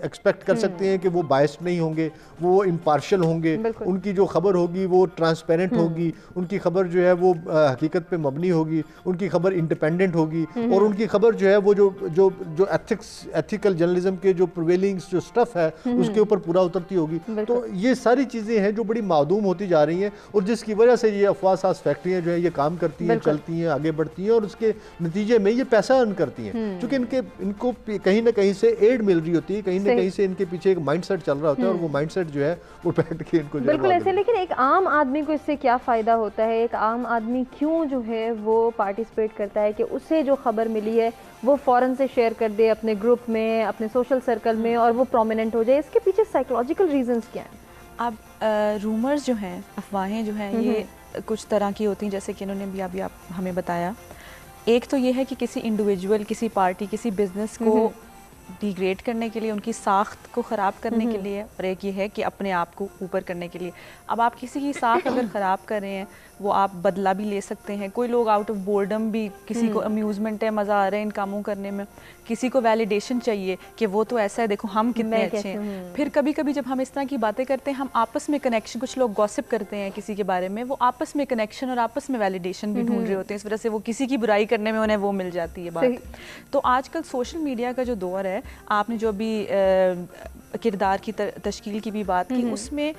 Speaker 2: एक्सपेक्ट कर सकते हैं कि वो बायस्ड नहीं होंगे, वो इम्पार्शियल होंगे, उनकी जो खबर होगी वो ट्रांसपेरेंट होगी, उनकी खबर जो है वो हकीकत पे मबनी होगी, उनकी खबर इंडिपेंडेंट होगी और उनकी खबर जो है वो जो एथिकल जर्नलिज्म के जो प्रिवेलिंग जो स्टफ है उसके ऊपर पूरा उतरती होगी। तो ये सारी चीजें हैं जो बड़ी मादूम होती जा रही हैं और जिसकी वजह से ये अफवाह साज फैक्ट्रियां जो है ये काम करती हैं, चलती हैं, आगे बढ़ती हैं और उसके नतीजे में ये पैसा अर्न करती हैं, क्योंकि इनको कहीं ना कहीं से एड मिल रही होती है, कहीं ना कहीं से इनके पीछे एक माइंडसेट चल रहा होता है और वो माइंडसेट जो है वो बैठ के इनको
Speaker 1: बिल्कुल ऐसे। लेकिन एक आम आदमी को इससे क्या फायदा होता है, एक आम आदमी क्यों जो है वो पार्टिसिपेट करता है कि उसे जो खबर मिली है वो फ़ौरन से शेयर कर दे अपने ग्रुप में, अपने सोशल सर्कल में, और वो प्रोमिनेंट हो जाए, इसके पीछे साइकोलॉजिकल रीजंस क्या हैं?
Speaker 3: अब रूमर्स जो हैं, अफवाहें जो हैं, ये कुछ तरह की होती हैं, जैसे कि इन्होंने भी अभी आप हमें बताया। एक तो ये है कि किसी इंडिविजुअल, किसी पार्टी, किसी बिजनेस को डिग्रेड करने के लिए, उनकी साख्त को ख़राब करने के लिए, और एक ये है कि अपने आप को ऊपर करने के लिए। अब आप किसी की साख अगर ख़राब कर रहे हैं, वो आप बदला भी ले सकते हैं। कोई लोग आउट ऑफ बोर्डम भी, किसी को अम्यूज़मेंट है, मज़ा आ रहा है इन कामों करने में, किसी को वैलिडेशन चाहिए कि वो तो ऐसा है, देखो हम कितने अच्छे हैं। फिर कभी कभी जब हम इस तरह की बातें करते हैं, हम आपस में कनेक्शन, कुछ लोग गॉसिप करते हैं किसी के बारे में, वो आपस में कनेक्शन और आपस में वैलिडेशन भी ढूंढ रहे होते हैं, इस वजह से वो किसी की बुराई करने में उन्हें वो मिल जाती है बात। तो आजकल सोशल मीडिया का जो दौर है, आपने जो अभी किरदार की तश्कील की भी बात की, उसमें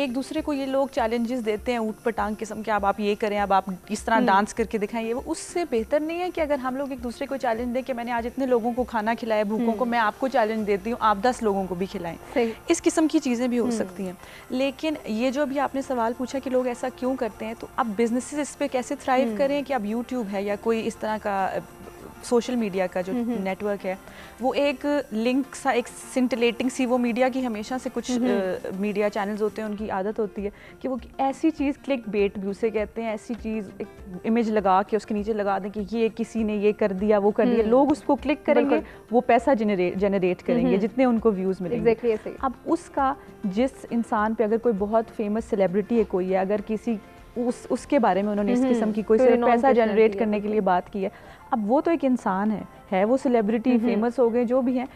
Speaker 3: एक दूसरे को ये लोग चैलेंजेस देते हैं ऊट पटांग किस्म के, अब आप ये करें, अब आप इस तरह डांस करके दिखाएं, वो उससे बेहतर नहीं है कि अगर हम लोग एक दूसरे को चैलेंज दें कि मैंने आज इतने लोगों को खाना खिलाया भूखों को, मैं आपको चैलेंज देती हूँ, आप 10 लोगों को भी खिलाएं। इस किस्म की चीज़ें भी हो सकती हैं। लेकिन ये जो अभी आपने सवाल पूछा कि लोग ऐसा क्यों करते हैं, तो अब बिजनेसेस इस पर कैसे थ्राइव करें, कि अब यूट्यूब है या कोई इस तरह का सोशल मीडिया का जो नेटवर्क है, वो एक लिंक सा, एक सिंटिलेटिंग सी, वो मीडिया की हमेशा से कुछ मीडिया चैनल्स होते हैं, उनकी आदत होती है कि वो ऐसी चीज़, क्लिक बेट भी उसे कहते हैं, ऐसी चीज़ एक इमेज लगा के उसके नीचे लगा दें कि ये किसी ने ये कर दिया, वो कर दिया, लोग उसको क्लिक करेंगे, वो पैसा जनरेट करेंगे जितने उनको व्यूज़ मिलेंगे। अब उसका जिस इंसान पे, अगर कोई बहुत फेमस सेलिब्रिटी है कोई है, अगर किसी उसके बारे में उन्होंने इस किस्म की कोई सिर्फ पैसा जनरेट करने के लिए बात की है, अब वो तो एक इंसान है वो सेलिब्रिटी, फेमस हो गए, जो भी है।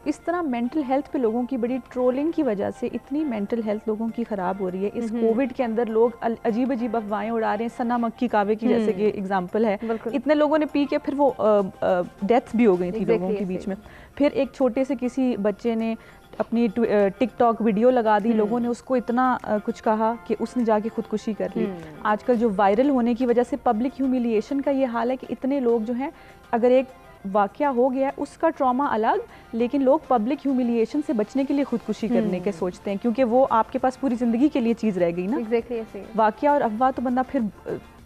Speaker 3: इस तरह मेंटल हेल्थ पे लोगों की बड़ी ट्रोलिंग की वजह से इतनी मेंटल हेल्थ लोगों की ख़राब हो रही है। इस कोविड के अंदर लोग अजीब अजीब अफवाहें उड़ा रहे हैं, सना मक्की कावे की जैसे कि एग्जांपल है, इतने लोगों ने पी के फिर वो डेथ्स भी हो गई थी लोगों के बीच में। फिर एक छोटे से किसी बच्चे ने अपनी टिकटॉक वीडियो लगा दी, लोगों ने उसको इतना कुछ कहा कि उसने जाके खुदकुशी कर ली। आजकल जो वायरल होने की वजह से पब्लिक ह्यूमिलिएशन का ये हाल है कि इतने लोग जो हैं, अगर एक वाकया हो गया है उसका ट्रॉमा अलग, लेकिन लोग पब्लिक ह्यूमिलिएशन से बचने के लिए खुदकुशी करने के सोचते हैं, क्योंकि वो आपके पास पूरी ज़िंदगी के लिए चीज़ रह गई ना। वाकया और अफवाह तो बंदा फिर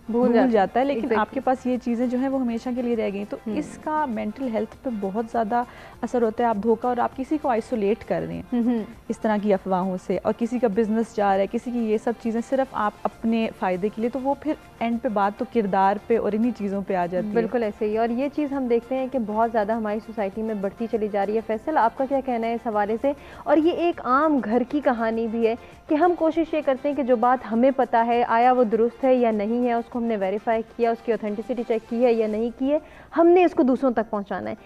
Speaker 3: भूल जाता है, लेकिन आपके पास ये चीज़ें जो हैं वो हमेशा के लिए रह गई। तो इसका मेंटल हेल्थ पे बहुत ज़्यादा असर होता है। आप धोखा, और आप किसी को आइसोलेट कर रहे हैं इस तरह की अफवाहों से, और किसी का बिजनेस जा रहा है, किसी की ये सब चीज़ें सिर्फ आप अपने फ़ायदे के लिए, तो वो फिर एंड पे बात तो किरदार पे और इन्हीं चीज़ों पे आ जाती है।
Speaker 1: बिल्कुल ऐसे ही, और ये चीज़ हम देखते हैं कि बहुत ज़्यादा हमारी सोसाइटी में बढ़ती चली जा रही है। फैसल, आपका क्या कहना है इस हवाले से? और ये एक आम घर की कहानी भी है कि हम कोशिश ये करते हैं कि जो बात हमें पता है, आया वो दुरुस्त है या नहीं है, उसको हमने वेरीफाई किया, उसकी ऑथेंटिसिटी चेक की है या नहीं की है, हमने इसको दूसरों तक पहुंचाना है।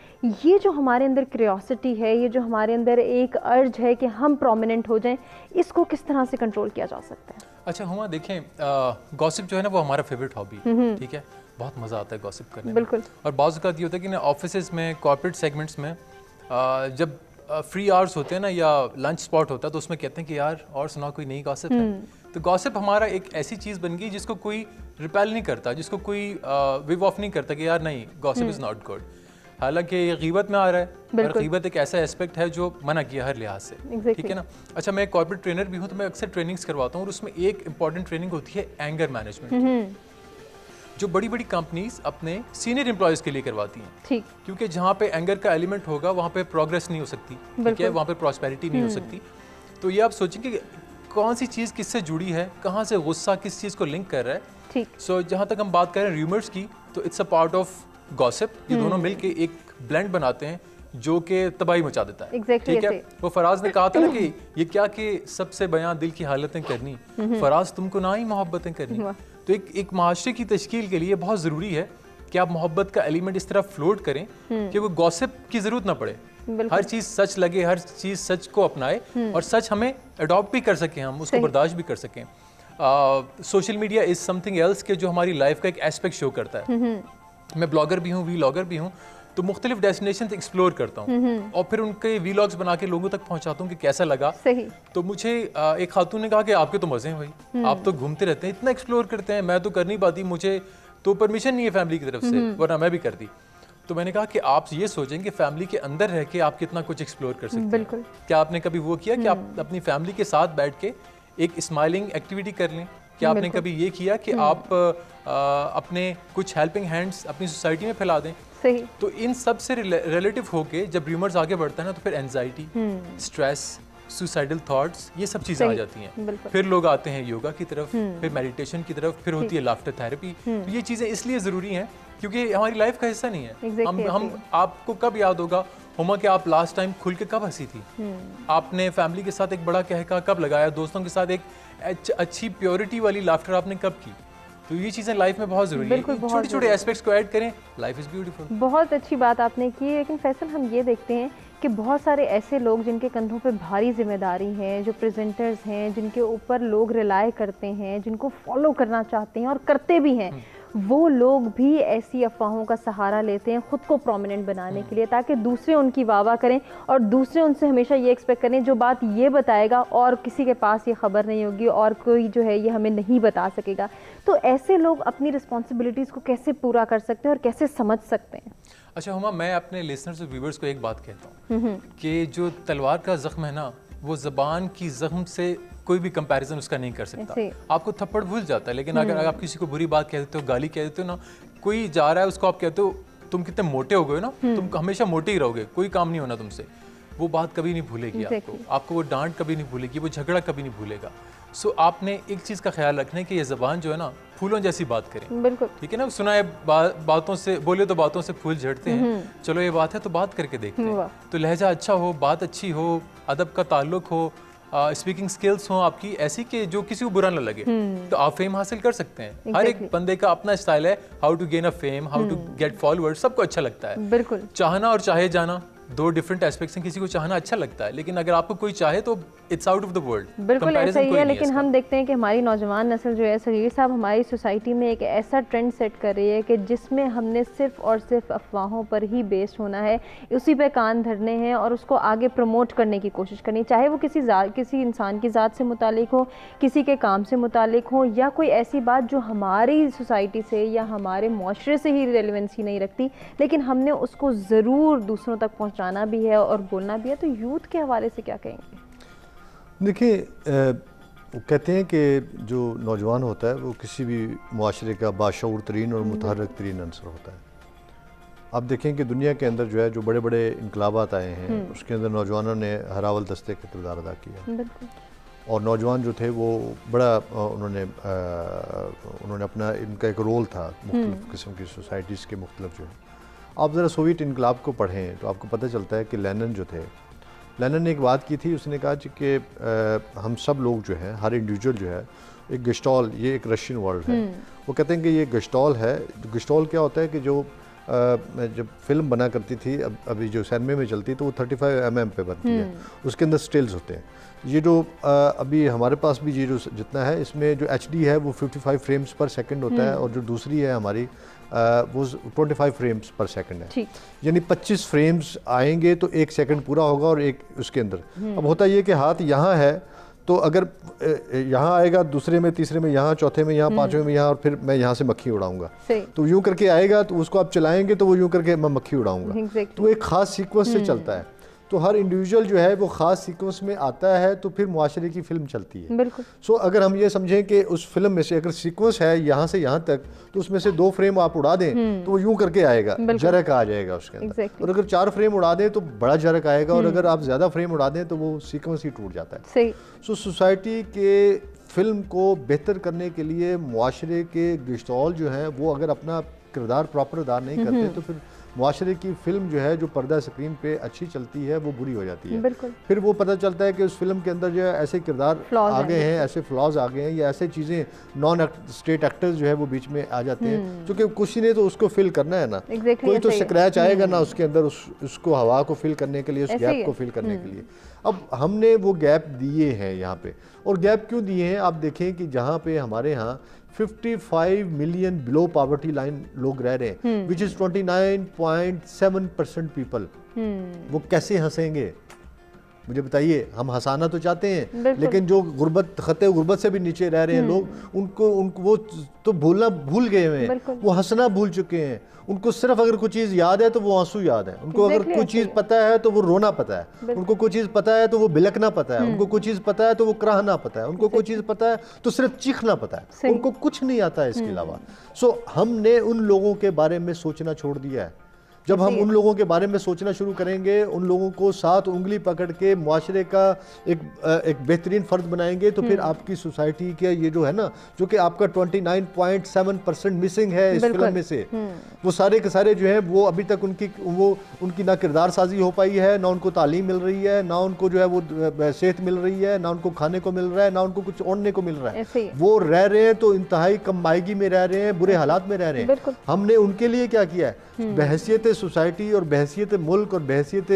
Speaker 1: ये जो हमारे अंदर क्यूरियोसिटी है, ये जो हमारे अंदर एक अर्ज है कि हम प्रोमिनेंट हो जाएं, इसको किस तरह से कंट्रोल किया जा सकता है?
Speaker 4: अच्छा हुमा, देखें, गॉसिप जो है ना वो हमारा फेवरेट हॉबी है, ठीक है, बहुत मज़ा आता है गॉसिप करने में।
Speaker 1: बिल्कुल।
Speaker 4: और बाज़ औक़ात ये होता है कि ना ऑफिसेज़ में, कॉर्पोरेट सेगमेंट्स में जब फ्री आवर्स होते हैं ना, या लंच स्पॉट होता है, तो उसमें कहते हैं कि यार और सुना कोई नई गॉसिप है। तो गॉसिप हमारा एक ऐसी चीज़ बन गई जिसको कोई रिपेल नहीं करता, जिसको कोई विव ऑफ नहीं करता कि यार नहीं, गॉसिप इज़ नॉट गुड। हालांकि ये गीबत में आ रहा है, और गीबत एक ऐसा एस्पेक्ट है जो मना किया हर लिहाज से, ठीक है ना। अच्छा, मैं एक कॉर्पोरेट ट्रेनर भी हूँ, तो मैं अक्सर ट्रेनिंग्स करवाता हूँ, और उसमें एक इंपॉर्टेंट ट्रेनिंग होती है एंगर मैनेजमेंट, जो बड़ी बड़ी कंपनीज अपने सीनियर एम्प्लॉयज के लिए करवाती हैं, ठीक, क्योंकि जहाँ पे एंगर का एलिमेंट होगा वहाँ पे प्रोग्रेस नहीं हो सकती, ठीक है, वहाँ पे प्रॉस्पेरिटी नहीं हो सकती। तो ये आप सोचेंगे कि कौन सी चीज़ किससे जुड़ी है, कहाँ से गुस्सा किस चीज़ को लिंक कर रहा है, ठीक। सो जहाँ तक हम बात करें र्यूमर्स की, तो it's a part of gossip. ये दोनों मिलके एक ब्लेंड बनाते हैं जो कि तबाही मचा देता है, ठीक है। वो फराज ने कहा था ना कि ये क्या कि सबसे बयां दिल की हालतें करनी, फराज तुमको ना ही मोहब्बतें करनी। तो एक माशरे की तश्कील के लिए बहुत ज़रूरी है कि आप मोहब्बत का एलिमेंट इस तरह फ्लोट करें कि वो गॉसिप की ज़रूरत ना पड़े, हर चीज़ सच लगे, हर चीज़ सच को अपनाए, और सच हमें अडॉप्ट भी कर सकें, हम उसको बर्दाश्त भी कर सकें। Social media is something else के जो हमारी लाइफ का एक एस्पेक्ट शो करता है। मैं ब्लॉगर भी हूँ, वीलॉगर भी हूँ, तो मुख्तलिफ डेस्टिनेशन एक्सप्लोर करता हूँ, और फिर उनके वीलॉग्स बना के लोगों तक पहुँचाता हूँ कि कैसा लगा। सही। तो मुझे एक खातून ने कहा कि आपके तो मज़े हैं भाई, आप तो घूमते रहते हैं, इतना एक्सप्लोर करते हैं, मैं तो कर नहीं पाती, मुझे तो परमिशन नहीं है फैमिली की तरफ से, वरना मैं भी करती। तो मैंने कहा कि आप ये सोचें कि फैमिली के अंदर रह के आप कितना कुछ एक्सप्लोर कर सकते हैं। क्या आपने कभी वो किया कि आप अपनी फैमिली के साथ बैठ के एक स्माइलिंग एक्टिविटी कर लें, कि आपने कभी ये किया कि आप अपने कुछ हेल्पिंग हैंड्स अपनी सोसाइटी में फैला दें?
Speaker 1: सही।
Speaker 4: तो इन सब से रिलेटिव होके जब र्यूमर्स आगे बढ़ता है ना, तो फिर एंजाइटी, स्ट्रेस, सुसाइडल थॉट्स, ये सब चीज़ें आ जाती हैं। फिर लोग आते हैं योगा की तरफ, फिर मेडिटेशन की तरफ, फिर होती है लाफ्टर थेरेपी। तो ये चीज़ें इसलिए ज़रूरी हैं क्योंकि हमारी लाइफ का हिस्सा नहीं है। हम आपको कब याद होगा हुमा कि आप लास्ट टाइम खुल के कब हंसी थी? आपने फैमिली के साथ एक बड़ा कहका कब लगाया? दोस्तों के साथ एक अच्छी प्योरिटी वाली लाफ्टर आपने कब की? तो ये चीज़ें लाइफ में बहुत ज़रूरी है। छोटे छोटे एस्पेक्ट्स को ऐड करें, लाइफ इज़ ब्यूटीफुल।
Speaker 1: बहुत अच्छी बात आपने की। लेकिन फैसल, हम ये देखते हैं कि बहुत सारे ऐसे लोग जिनके कंधों पे भारी जिम्मेदारी है, जो प्रेजेंटर्स हैं, जिनके ऊपर लोग रिलाय करते हैं, जिनको फॉलो करना चाहते हैं और करते भी हैं, वो लोग भी ऐसी अफवाहों का सहारा लेते हैं खुद को प्रोमिनेंट बनाने के लिए, ताकि दूसरे उनकी वाह करें और दूसरे उनसे हमेशा ये एक्सपेक्ट करें जो बात ये बताएगा और किसी के पास ये खबर नहीं होगी और कोई जो है ये हमें नहीं बता सकेगा। तो ऐसे लोग अपनी रिस्पॉन्सिबिलिटीज़ को कैसे पूरा कर सकते हैं और कैसे समझ सकते हैं?
Speaker 4: अच्छा हुमा, मैं अपने लिसनर्स और व्यूवर्स को एक बात कहता हूँ कि जो तलवार का जख्म है ना, वो ज़बान की जख्म से कोई भी कंपैरिजन उसका नहीं कर सकता। आपको थप्पड़ भूल जाता है, लेकिन अगर आप किसी को बुरी बात कह देते हो, गाली कह देते हो ना, कोई जा रहा है उसको आप कहते हो तुम कितने मोटे हो गए ना, तुम हमेशा मोटे ही रहोगे, कोई काम नहीं होना तुमसे, वो बात कभी नहीं भूलेगी आपको वो डांट कभी नहीं भूलेगी, वो झगड़ा कभी नहीं भूलेगा। सो आपने एक चीज़ का ख्याल रखना है कि ये ज़बान जो है ना, फूलों जैसी बात करें।
Speaker 1: बिल्कुल ठीक
Speaker 4: है ना। सुना है बातों से, बोले तो बातों से फूल झड़ते हैं। चलो ये बात है तो बात करके देखते हैं। तो लहजा अच्छा हो, बात अच्छी हो, अदब का ताल्लुक हो, स्पीकिंग स्किल्स हो आपकी ऐसी कि जो किसी को बुरा ना लगे, तो आप फेम हासिल कर सकते हैं। हर एक बंदे का अपना स्टाइल है, how to gain a fame, how to get followers, सबको अच्छा लगता है।
Speaker 1: बिल्कुल।
Speaker 4: चाहना और चाहे जाना दो डिफरेंट एस्पेक्ट्स हैं। किसी को चाहना अच्छा लगता है, लेकिन अगर आपको कोई चाहे तो it's out of the world.
Speaker 1: बिल्कुल ऐसा ही है। लेकिन हम देखते हैं कि हमारी नौजवान नस्ल जो है, सगीर साहब, हमारी सोसाइटी में एक ऐसा ट्रेंड सेट कर रही है कि जिसमें हमने सिर्फ और सिर्फ अफवाहों पर ही बेस्ड होना है, उसी पे कान धरने हैं और उसको आगे प्रमोट करने की कोशिश करनी, चाहे वो किसी इंसान की ज़ात से मुतालिक हो, किसी के काम से मुतालिक हो, या कोई ऐसी बात जो हमारी सोसाइटी से या हमारे माशरे से ही रेलेवेंसी नहीं रखती, लेकिन हमने उसको ज़रूर दूसरों तक पहुँचाना भी है और बोलना भी है। तो यूथ के हवाले से क्या कहेंगे?
Speaker 2: देखिए, कहते हैं कि जो नौजवान होता है वो किसी भी मुआशरे का बाशऊर तरीन और मुतहर्रिक तरीन अंसर होता है। आप देखें कि दुनिया के अंदर जो है, जो बड़े बड़े इनकलाबात आए हैं, उसके अंदर नौजवानों ने हरावल दस्ते का किरदार अदा किया। और नौजवान जो थे वो बड़ा उन्होंने अपना, इनका एक रोल था मुख्तलिफ किस्म की सोसाइटीज़ के मुख्तलिफ जो है। आप ज़रा सोवियत इनकलाब को पढ़ें तो आपको पता चलता है कि लेनिन जो थे, लेनिन ने एक बात की थी, उसने कहा कि हम सब लोग जो हैं, हर इंडिविजुअल जो है, एक गस्टॉल, ये एक रशियन वर्ड है, वो कहते हैं कि ये गस्टॉल है। गस्टॉल क्या होता है कि जो जब फिल्म बना करती थी, अभी जो सिनेमा में चलती तो वो 35 mm पे बनती है, उसके अंदर स्टिल्स होते हैं। ये जो अभी हमारे पास भी ये जो जितना है, इसमें जो HD है वो 55 फ्रेम्स पर सेकंड होता है, और जो दूसरी है हमारी वो 25 फ्रेम्स पर सेकंड है। यानी 25 फ्रेम्स आएंगे तो 1 सेकंड पूरा होगा और एक उसके अंदर। अब होता ये कि हाथ यहाँ है, तो अगर यहाँ आएगा, दूसरे में, तीसरे में यहाँ, चौथे में यहाँ, पांचवें में यहाँ, और फिर मैं यहाँ से मक्खी उड़ाऊंगा, तो यूं करके आएगा, तो उसको आप चलाएंगे तो वो यूं करके मैं मक्खी उड़ाऊंगा। तो एक ख़ास सीक्वेंस से चलता है। तो हर इंडिविजुअल जो है वो ख़ास सीक्वेंस में आता है, तो फिर मुआशरे की फ़िल्म चलती है। बिल्कुल। सो अगर हम ये समझें कि उस फिल्म में से अगर सीक्वेंस है यहाँ से यहाँ तक, तो उसमें से 2 फ्रेम आप उड़ा दें तो वो यूं करके आएगा, जरक आ जाएगा उसके अंदर। और अगर 4 फ्रेम उड़ा दें तो बड़ा जरक आएगा, और अगर आप ज़्यादा फ्रेम उड़ा दें तो वो सीक्वेंस ही टूट जाता है। सही। सो सोसाइटी के फिल्म को बेहतर करने के लिए मुआशरे के गिश्तौल जो हैं, वो अगर अपना किरदार प्रॉपर अदा नहीं करते, तो फिर मुआशरे की फ़िल्म जो है, जो पर्दा स्क्रीन पे अच्छी चलती है, वो बुरी हो जाती है। बिल्कुल। फिर वो पता चलता है कि उस फिल्म के अंदर जो है ऐसे किरदार आ गए हैं, ऐसे फ्लॉज आ गए हैं, या ऐसे चीज़ें नॉन स्टेट एक्टर्स जो है वो बीच में आ जाते हैं, क्योंकि किसी ने तो उसको फिल करना है ना। कोई तो स्क्रैच आएगा ना उसके अंदर, उसको हवा को फिल करने के लिए, उस गैप को फिल करने के लिए। अब हमने वो गैप दिए हैं यहाँ पे, और गैप क्यों दिए हैं? आप देखें कि जहाँ पे हमारे यहाँ 55 मिलियन बिलो पॉवर्टी लाइन लोग रह रहे हैं, विच इज 29.7% पीपल, वो कैसे हंसेंगे? मुझे बताइए, हम हंसाना तो चाहते हैं,
Speaker 1: बिल्कुल।
Speaker 2: लेकिन जो गुर्बत, खत्ते गुर्बत से भी नीचे रह रहे हैं लोग, उनको वो तो भूल गए हुए हैं,
Speaker 1: बिल्कुल।
Speaker 2: वो हंसना भूल चुके हैं। उनको सिर्फ अगर कोई चीज़ याद है तो वो आंसू याद है, उनको अगर
Speaker 1: Exactly
Speaker 2: कोई
Speaker 1: ऐसे
Speaker 2: चीज़
Speaker 1: ही।
Speaker 2: पता है तो वो रोना पता है, उनको कोई चीज़ पता है तो वो बिलकना पता है, उनको कोई चीज़ पता है तो वो कराहना पता है, उनको कोई चीज़ पता है तो सिर्फ चीखना पता है,
Speaker 1: सही।
Speaker 2: उनको कुछ नहीं आता है इसके अलावा। सो हमने उन लोगों के बारे में सोचना छोड़ दिया है। जब हम उन लोगों के बारे में सोचना शुरू करेंगे, उन लोगों को साथ उंगली पकड़ के मुआशरे का एक बेहतरीन फ़र्द बनाएंगे, तो फिर आपकी सोसाइटी के ये जो है ना, जो कि आपका 29.7% मिसिंग है इस फिल्म में से, वो सारे के सारे जो है वो अभी तक उनकी ना किरदार साजी हो पाई है, ना उनको तालीम मिल रही है, ना उनको जो है वो सेहत मिल रही है, ना उनको खाने को मिल रहा है, ना उनको कुछ ओढ़ने को मिल रहा
Speaker 1: ऐसे ही।
Speaker 2: है। वो रह रहे हैं तो इंतहाई कम मायगी में रह रहे हैं, बुरे हालात में रह रहे हैं।
Speaker 1: बिल्कुल।
Speaker 2: हमने उनके लिए क्या किया है? बहैसियत सोसाइटी और बहैसियत मुल्क और बहैसियत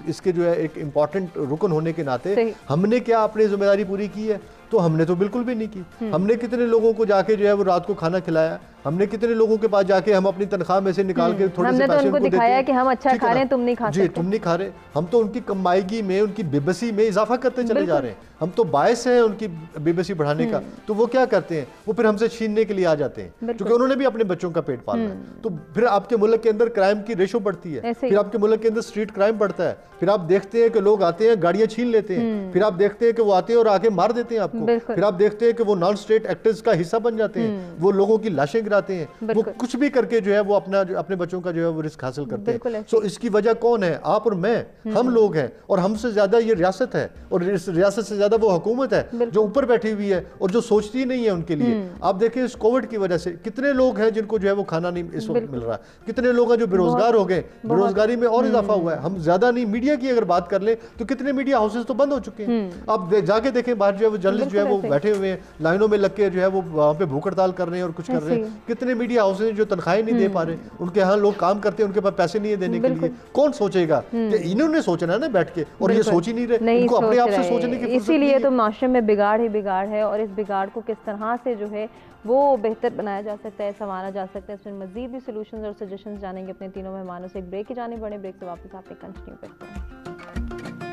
Speaker 2: इसके जो है एक इम्पॉर्टेंट रुकन होने के नाते हमने क्या अपनी जिम्मेदारी पूरी की है? तो हमने तो बिल्कुल भी नहीं की। हमने कितने लोगों को जाके जो है वो रात को खाना खिलाया, हमने कितने लोगों के पास जाके हम अपनी तनख्वाह में से निकाल के थोड़े से पैसे
Speaker 1: उनको दिखाया है कि हम अच्छा
Speaker 2: ठीक है
Speaker 1: खा रहे
Speaker 2: ना?
Speaker 1: हैं, तुम नहीं खा
Speaker 2: जी,
Speaker 1: सकते।
Speaker 2: तुम नहीं खा रहे। हम तो उनकी कमाईगी में, उनकी बेबसी में इजाफा करते चले जा रहे हैं। हम तो बायस हैं उनकी बेबसी बढ़ाने का। तो वो क्या करते हैं? वो फिर हमसे छीनने के लिए आ जाते हैं, क्योंकि उन्होंने भी अपने बच्चों का पेट पालना है। तो फिर आपके मुल्क के अंदर क्राइम की रेशो बढ़ती है, फिर आपके मुल्क के अंदर स्ट्रीट क्राइम बढ़ता है, फिर आप देखते हैं कि लोग आते हैं, गाड़ियां छीन लेते हैं, फिर आप देखते हैं कि वो आते हैं और आके मार देते हैं आपको, फिर आप देखते हैं कि वो नॉन स्टेट एक्टर्स का हिस्सा बन जाते हैं, वो लोगों की लाशें गिराते हैं, वो कुछ भी करके जो है वो अपने बच्चों का जो है वो रिस्क हासिल करते हैं। सो इसकी वजह कौन है? आप और मैं, हम लोग हैं। और हमसे ज्यादा ये रियासत है, और इस रियासत से ज्यादा वो हुकूमत है जो ऊपर बैठी हुई है और जो सोचती नहीं है उनके लिए। आप देखिए इस कोविड की वजह से कितने लोग हैं जिनको जो है वो खाना नहीं इस वक्त मिल रहा है, कितने लोग हैं जो बेरोजगार हो गए, बेरोजगारी में और इजाफा हुआ है। हम ज्यादा नहीं, मीडिया की अगर बात कर ले तो कितने मीडिया हाउसेस तो बंद हो चुके हैं। आप जाके देखें बाहर जो है वो जर्नलिस्ट जो है वो बैठे हुए हैं लाइनों में लग के, जो है वो वहाँ पे भूख हड़ताल कर रहे हैं और कुछ कर रहे हैं। कितने मीडिया हाउसेस जो तनख्वाहें नहीं दे पा रहे, उनके यहाँ लोग काम करते हैं, उनके पास पैसे नहीं है देने के लिए। कौन सोचेगा? कि इन्होंने सोचना है ना बैठ के, और ये सोच ही नहीं रहे, इनको अपने आप से सोचने की फुर्सत
Speaker 1: इसीलिए
Speaker 2: नहीं है।
Speaker 1: तो माशरे में बिगाड़ ही बिगाड़ है, और इस बिगाड़ को किस तरह से जो है वो बेहतर बनाया जा सकता है, संवारा जा सकता है, इसमें मजीद भी सोल्यूशंस और सजेशंस जानेंगे अपने तीनों मेहमानों से। एक ब्रेक की जाने बड़े, ब्रेक से वापस आपसे कंटिन्यू करते हैं।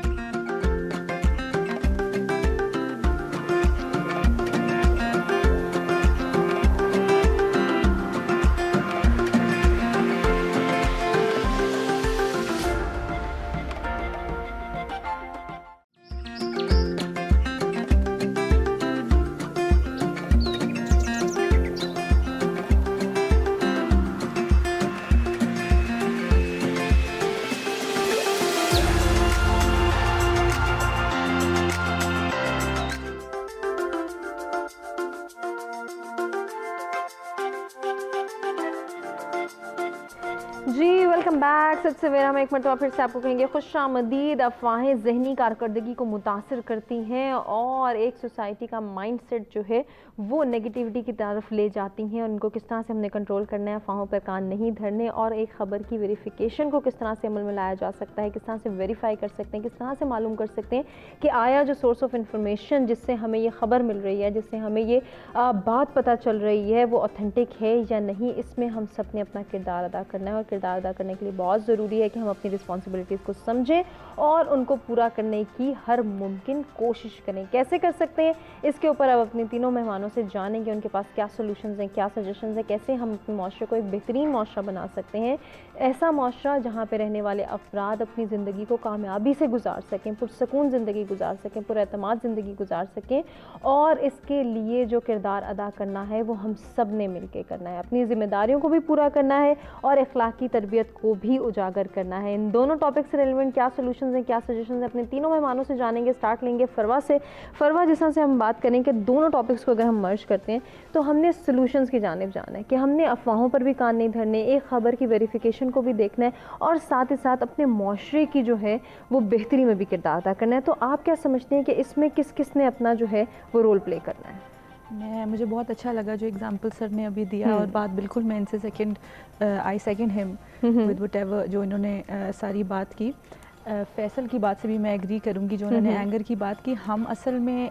Speaker 1: जी वेलकम बैक। सच सवेरा में एक मरतबा फिर से आपको कहेंगे खुशामदीद। अफवाहें जहनी कारकर्दगी को मुतासर करती हैं और एक सोसाइटी का माइंडसेट जो है वो नेगेटिविटी की तरफ ले जाती हैं, और उनको किस तरह से हमने कंट्रोल करना है, अफवाहों पर कान नहीं धरने, और एक ख़बर की वेरिफिकेशन को किस तरह से अमल में लाया जा सकता है, किस तरह से वेरीफाई कर सकते हैं, किस तरह से मालूम कर सकते हैं कि आया जो सोर्स ऑफ इंफॉर्मेशन जिससे हमें ये ख़बर मिल रही है, जिससे हमें ये बात पता चल रही है, वो ऑथेंटिक है या नहीं। इसमें हम सब ने अपना किरदार अदा करना है, और किरदार अदा करने के लिए बहुत ज़रूरी है कि हम अपनी रिस्पॉन्सिबिलिटीज़ को समझें और उनको पूरा करने की हर मुमकिन कोशिश करें। कैसे कर सकते हैं, इसके ऊपर अब अपने तीनों मेहमानों से जानेंगे उनके पास क्या सोल्यूशंस हैं, क्या सजेशंस हैं, कैसे हम अपने माशरे को एक बेहतरीन माशरा बना सकते हैं, ऐसा माशरा जहाँ पे रहने वाले अफराद अपनी ज़िंदगी को कामयाबी से गुजार सकें, पुरसकून ज़िंदगी गुजार सकें, पुरएतमाद ज़िंदगी गुजार सकें। और इसके लिए जो किरदार अदा करना है वो हम सब ने मिल के करना है, अपनी ज़िम्मेदारियों को भी पूरा करना है और अखलाकी तरबियत को भी उजागर करना है। इन दोनों टॉपिक से रिलेवेंट क्या सोल्यूशंस हैं, क्या सजेशंस हैं, अपने तीनों मेहमानों से जानेंगे। स्टार्ट लेंगे फरवा से। फरवा, जिस तरह से हम बात करें कि दोनों टॉपिक्स को अगर हम मर्ज करते हैं तो हमने सोल्यूशंस की जानिब जाना है कि हमने अफवाहों पर भी कान नहीं धरने, एक ख़बर की वेरिफिकेशन को भी देखना है, और साथ ही साथ अपने माशरे की जो है वो बेहतरी में भी किरदार अदा करना है। तो आप क्या समझते हैं कि इसमें किस किस ने अपना जो है वो रोल प्ले करना है?
Speaker 3: मुझे बहुत अच्छा लगा जो एग्जांपल सर ने अभी दिया, और बात बिल्कुल मैं इनसे आई सेकंड हिम विद व्हाटएवर जो इन्होंने सारी बात की। फैसल की बात से भी मैं एग्री करूंगी जो उन्होंने एंगर की बात की। हम असल में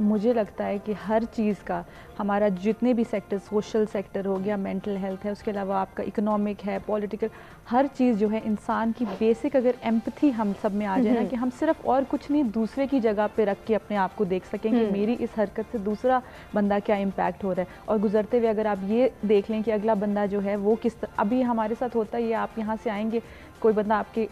Speaker 3: मुझे लगता है कि हर चीज़ का हमारा जितने भी सेक्टर, सोशल सेक्टर हो गया, मेंटल हेल्थ है, उसके अलावा आपका इकोनॉमिक है, पॉलिटिकल, हर चीज़ जो है इंसान की बेसिक अगर एम्पैथी हम सब में आ जाए ना, कि हम सिर्फ और कुछ नहीं दूसरे की जगह पे रख के अपने आप को देख सकें कि मेरी इस हरकत से दूसरा बंदा क्या इम्पैक्ट हो रहा है, और गुजरते हुए अगर आप ये देख लें कि अगला बंदा जो है वो किस अभी हमारे साथ होता है, ये आप यहाँ से आएंगे, कोई बंदा आपके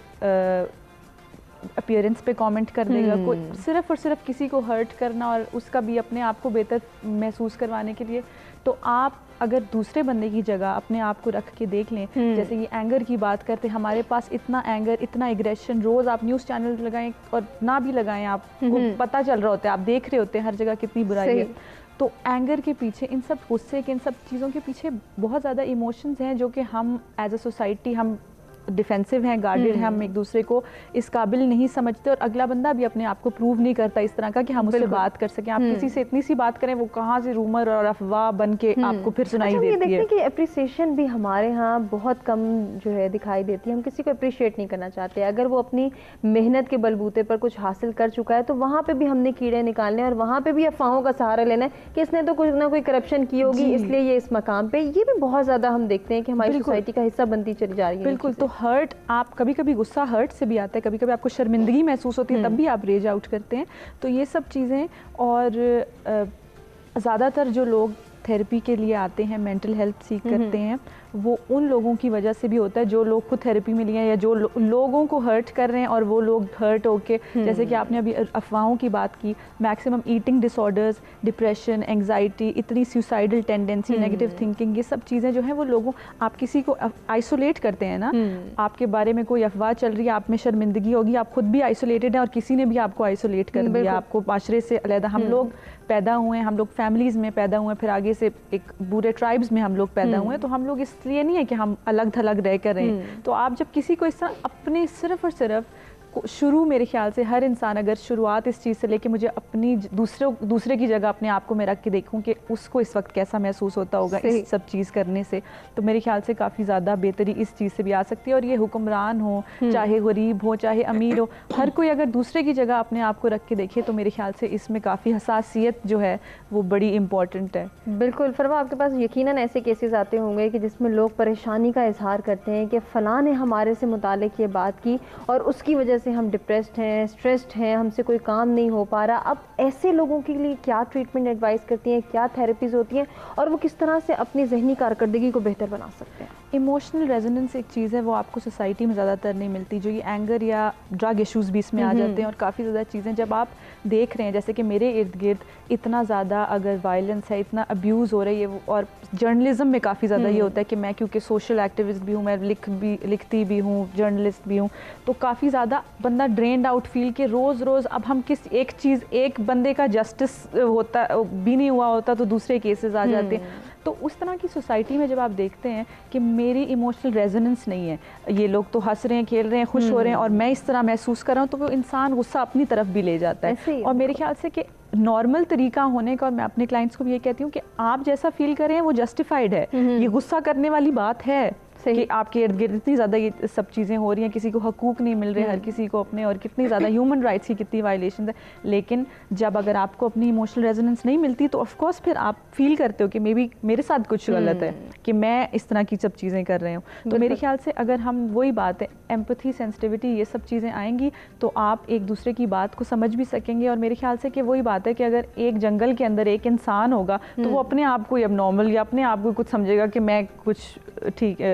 Speaker 3: अपीयरेंस पे कमेंट कर देगा, कोई सिर्फ और सिर्फ किसी को हर्ट करना और उसका भी अपने आप को बेहतर महसूस करवाने के लिए। तो आप अगर दूसरे बंदे की जगह अपने आप को रख के देख लें, जैसे ये एंगर की बात करते, हमारे पास इतना एंगर, इतना एग्रेशन, रोज़ आप न्यूज़ चैनल लगाएं और ना भी लगाएं, आपको पता चल रहा होता है, आप देख रहे होते हैं हर जगह कितनी बुराई है। तो एंगर के पीछे, इन सब गुस्से के, इन सब चीज़ों के पीछे बहुत ज़्यादा इमोशंस हैं जो कि हम एज अ सोसाइटी हम डिफेंसिव हैं, गार्डेड हैं, हम एक दूसरे को इस काबिल नहीं समझते, और अगला बंदा भी अपने आप को प्रूव नहीं करता इस तरह का कि हम उससे बात कर सकें। आप किसी से इतनी सी बात करें, वो कहाँ से रूमर और अफवाह बन के आपको फिर सुनाई देती है।
Speaker 1: ये देखते हैं कि अप्रिसिएशन भी हमारे यहाँ बहुत कम जो है दिखाई देती है, हम किसी को अप्रिशिएट नहीं करना चाहते। अगर वो अपनी मेहनत के बलबूते पर कुछ हासिल कर चुका है तो वहाँ पे भी हमने कीड़े निकालने और वहाँ पे भी अफवाहों का सहारा लेना है कि इसने तो कुछ ना कोई करप्शन की होगी इसलिए ये इस मकाम पे, ये भी बहुत ज़्यादा हम देखते हैं कि हमारी सोसाइटी का हिस्सा बनती चली जा रही है।
Speaker 3: बिल्कुल। तो हर्ट, आप कभी कभी गुस्सा हर्ट से भी आता है, कभी कभी आपको शर्मिंदगी महसूस होती है, तब भी आप रेज आउट करते हैं। तो ये सब चीज़ें, और ज़्यादातर जो लोग थेरेपी के लिए आते हैं, मेंटल हेल्थ सीख करते हैं, वो उन लोगों की वजह से भी होता है जो लोग खुद थेरेपी में लिए हैं या जो लोगों को हर्ट कर रहे हैं, और वो लोग हर्ट होके, जैसे कि आपने अभी अफवाहों की बात की, maximum eating disorders, depression, anxiety, इतनी सुसाइडल टेंडेंसी, नेगेटिव थिंकिंग, ये सब चीज़ें जो हैं वो लोगों, आप किसी को आइसोलेट करते हैं ना, आपके बारे में कोई अफवाह चल रही है, आप में शर्मिंदगी होगी, आप खुद भी आइसोलेटेड हैं और किसी ने भी आपको आइसोलेट कर दिया, आपको माशरे से अलग। हम लोग पैदा हुए हैं, हम लोग फैमिलीज़ में पैदा हुए हैं, फिर आगे से एक बुरे ट्राइब्स में हम लोग पैदा हुए हैं, तो हम लोग इसलिए नहीं है कि हम अलग थलग रह कर रहे हैं। तो आप जब किसी को इस तरह अपने सिर्फ और सिर्फ शुरू, मेरे ख्याल से हर इंसान अगर शुरुआत इस चीज़ से लेके मुझे अपनी दूसरे की जगह अपने आप को मैं रख के देखूं कि उसको इस वक्त कैसा महसूस होता होगा इस सब चीज़ करने से, तो मेरे ख्याल से काफ़ी ज़्यादा बेहतरी इस चीज़ से भी आ सकती है। और ये हुक्मरान हो, चाहे गरीब हो, चाहे अमीर हो, हर कोई अगर दूसरे की जगह अपने आप को रख के देखे तो मेरे ख्याल से इसमें काफ़ी हसासियत जो है वो बड़ी इंपॉर्टेंट है।
Speaker 1: बिल्कुल। फरवा, आपके पास यकीनन ऐसे केसेस आते होंगे कि जिसमें लोग परेशानी का इजहार करते हैं कि फ़लाँ ने हमारे से मुतालिक ये बात की और उसकी वजह से हम डिप्रेस्ड हैं, स्ट्रेस्ड हैं, हमसे कोई काम नहीं हो पा रहा। अब ऐसे लोगों के लिए क्या ट्रीटमेंट एडवाइस करती हैं, क्या थेरेपीज़ होती हैं और वो किस तरह से अपनी जहनी कारकर्दगी को बेहतर बना सकते हैं?
Speaker 3: इमोशनल रेजोनेंस एक चीज़ है, वो आपको सोसाइटी में ज़्यादातर नहीं मिलती। जो ये एंगर या ड्रग इश्यूज़ भी इसमें आ जाते हैं, और काफ़ी ज़्यादा चीज़ें जब आप देख रहे हैं, जैसे कि मेरे इर्द गिर्द इतना ज़्यादा अगर वायलेंस है, इतना अब्यूज़ हो रही है, और जर्नलिज्म में काफ़ी ज़्यादा ये होता है कि मैं क्योंकि सोशल एक्टिविस्ट भी हूँ, मैं लिखती भी हूँ, जर्नलिस्ट भी हूँ, तो काफ़ी ज़्यादा बंदा ड्रेन्ड आउट फील के रोज़ अब हम एक बंदे का जस्टिस होता भी नहीं हुआ होता तो दूसरे केसेस आ जाते हैं। तो उस तरह की सोसाइटी में जब आप देखते हैं कि मेरी इमोशनल रेजोनेंस नहीं है, ये लोग तो हंस रहे हैं, खेल रहे हैं, खुश हो रहे हैं, और मैं इस तरह महसूस कर रहा हूँ, तो वो इंसान गुस्सा अपनी तरफ भी ले जाता है। और मेरे ख्याल से कि नॉर्मल तरीका होने का, और मैं अपने क्लाइंट्स को भी ये कहती हूँ कि आप जैसा फील करें वो जस्टिफाइड है, ये गुस्सा करने वाली बात है कि आपके इर्द गिर्द इतनी ज़्यादा ये सब चीज़ें हो रही हैं, किसी को हकूक़ नहीं मिल रहे हर किसी को अपने, और कितनी ज़्यादा ह्यूमन राइट्स की कितनी वायलेशन है। लेकिन जब अगर आपको अपनी इमोशनल रेजोनेंस नहीं मिलती तो ऑफकोर्स फिर आप फील करते हो कि मे बी मेरे साथ कुछ गलत है कि मैं इस तरह की सब चीज़ें कर रहे हूँ। तो मेरे ख्याल से अगर हम वही बात है, एम्पैथी, सेंसिटिविटी, ये सब चीज़ें आएंगी तो आप एक दूसरे की बात को समझ भी सकेंगे। और मेरे ख्याल से कि वही बात है कि अगर एक जंगल के अंदर एक इंसान होगा तो वो अपने आप को अब नॉर्मल या अपने आप को कुछ समझेगा कि मैं कुछ ठीक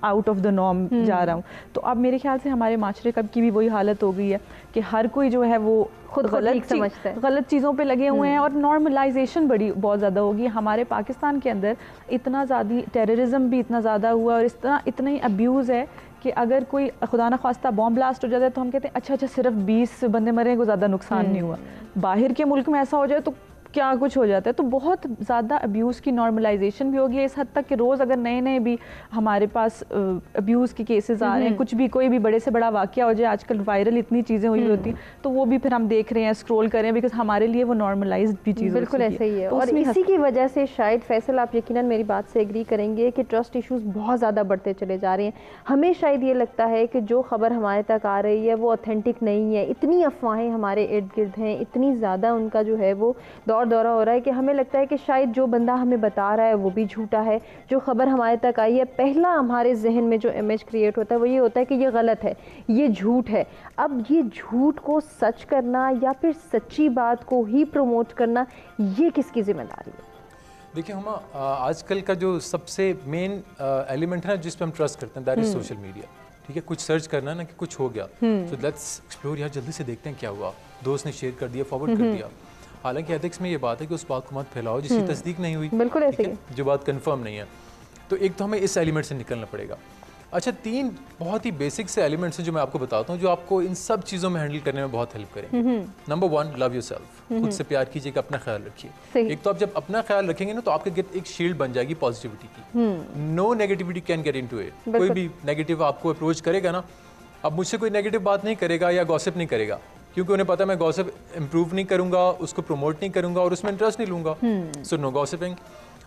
Speaker 3: आउट ऑफ द नॉर्म जा रहा हूँ। तो अब मेरे ख्याल से हमारे माशरे की भी वही हालत हो गई है कि हर कोई जो है वो खुद गलत चीज़ों पे लगे हुए हैं, और नॉर्मलाइजेशन बहुत ज़्यादा होगी। हमारे पाकिस्तान के अंदर इतना ज़्यादा टेररिज्म भी इतना ज़्यादा हुआ और इतना ही अब्यूज़ है कि अगर कोई खुदा न खास्ता बॉम्ब ब्लास्ट हो जाता है तो हम कहते हैं अच्छा सिर्फ 20 बंदे मरे, को ज़्यादा नुकसान नहीं हुआ। बाहर के मुल्क में ऐसा हो जाए तो क्या कुछ हो जाता है। तो बहुत ज़्यादा अब्यूज़ की नॉर्मलाइजेशन भी हो गई है इस हद तक कि रोज़ अगर नए नए भी हमारे पास अब्यूज़ के केसेस आ रहे हैं, कुछ भी कोई भी बड़े से बड़ा वाक़या हो जाए, आजकल वायरल इतनी चीज़ें हुई होती हैं, तो वो भी फिर हम देख रहे हैं, स्क्रॉल कर रहे हैं, बिकॉज हमारे लिए वो नॉर्मलाइज्ड भी चीज़
Speaker 1: बिल्कुल ऐसा ही है।
Speaker 3: तो
Speaker 1: और इसी की वजह से शायद फैसल आप यकीनन मेरी बात से एग्री करेंगे कि ट्रस्ट इश्यूज बहुत ज़्यादा बढ़ते चले जा रहे हैं। हमें शायद ये लगता है कि जो खबर हमारे तक आ रही है वो ऑथेंटिक नहीं है, इतनी अफवाहें हमारे इर्द गिर्द हैं, इतनी ज़्यादा उनका जो है वो दौर दौरा हो रहा है कि हमें लगता है कि शायद जो बंदा हमें बता रहा है वो भी झूठा है। जो खबर हमारे तक आई है, पहला हमारे जहन में जो इमेज क्रिएट होता है वो ये होता है कि ये गलत है, ये झूठ है। अब ये झूठ को सच करना या फिर सच्ची बात को ही प्रमोट करना, ये किसकी जिम्मेदारी है?
Speaker 4: देखिए हम आजकल का जो सबसे मेन एलिमेंट है ना जिस पे हम ट्रस्ट करते हैं, दैट इज सोशल मीडिया। ठीक है, कुछ सर्च करना है ना कि कुछ हो गया, तो लेट्स एक्सप्लोर यार, जल्दी से देखते हैं क्या हुआ, दोस्त ने शेयर कर दिया, फॉरवर्ड कर दिया। हालांकि एथिक्स में ये बात है कि उस बात को मत फैलाओ जिसकी तस्दीक नहीं हुई,
Speaker 1: बिल्कुल ऐसे ही,
Speaker 4: जो बात कंफर्म नहीं है। तो एक तो हमें इस एलिमेंट से निकलना पड़ेगा। अच्छा, 3 बहुत ही बेसिक से एलिमेंट्स हैं जो मैं आपको बताता हूँ, जो आपको इन सब चीज़ों में हैंडल करने में बहुत हेल्प करेंगे। Number 1, love yourself. खुद से प्यार कीजिएगा, अपना ख्याल रखिए। एक तो आप जब अपना ख्याल रखेंगे ना, तो आपके गिर्द एक शील्ड बन जाएगी पॉजिटिविटी की। No negativity can get into it. कोई भी नेगेटिव आपको अप्रोच करेगा ना, अब मुझसे कोई नेगेटिव बात नहीं करेगा या गॉसिप नहीं करेगा, क्योंकि उन्हें पता है मैं गॉसिप इंप्रूव नहीं करूंगा, उसको प्रमोट नहीं करूंगा और उसमें इंटरेस्ट नहीं लूंगा। So no gossiping.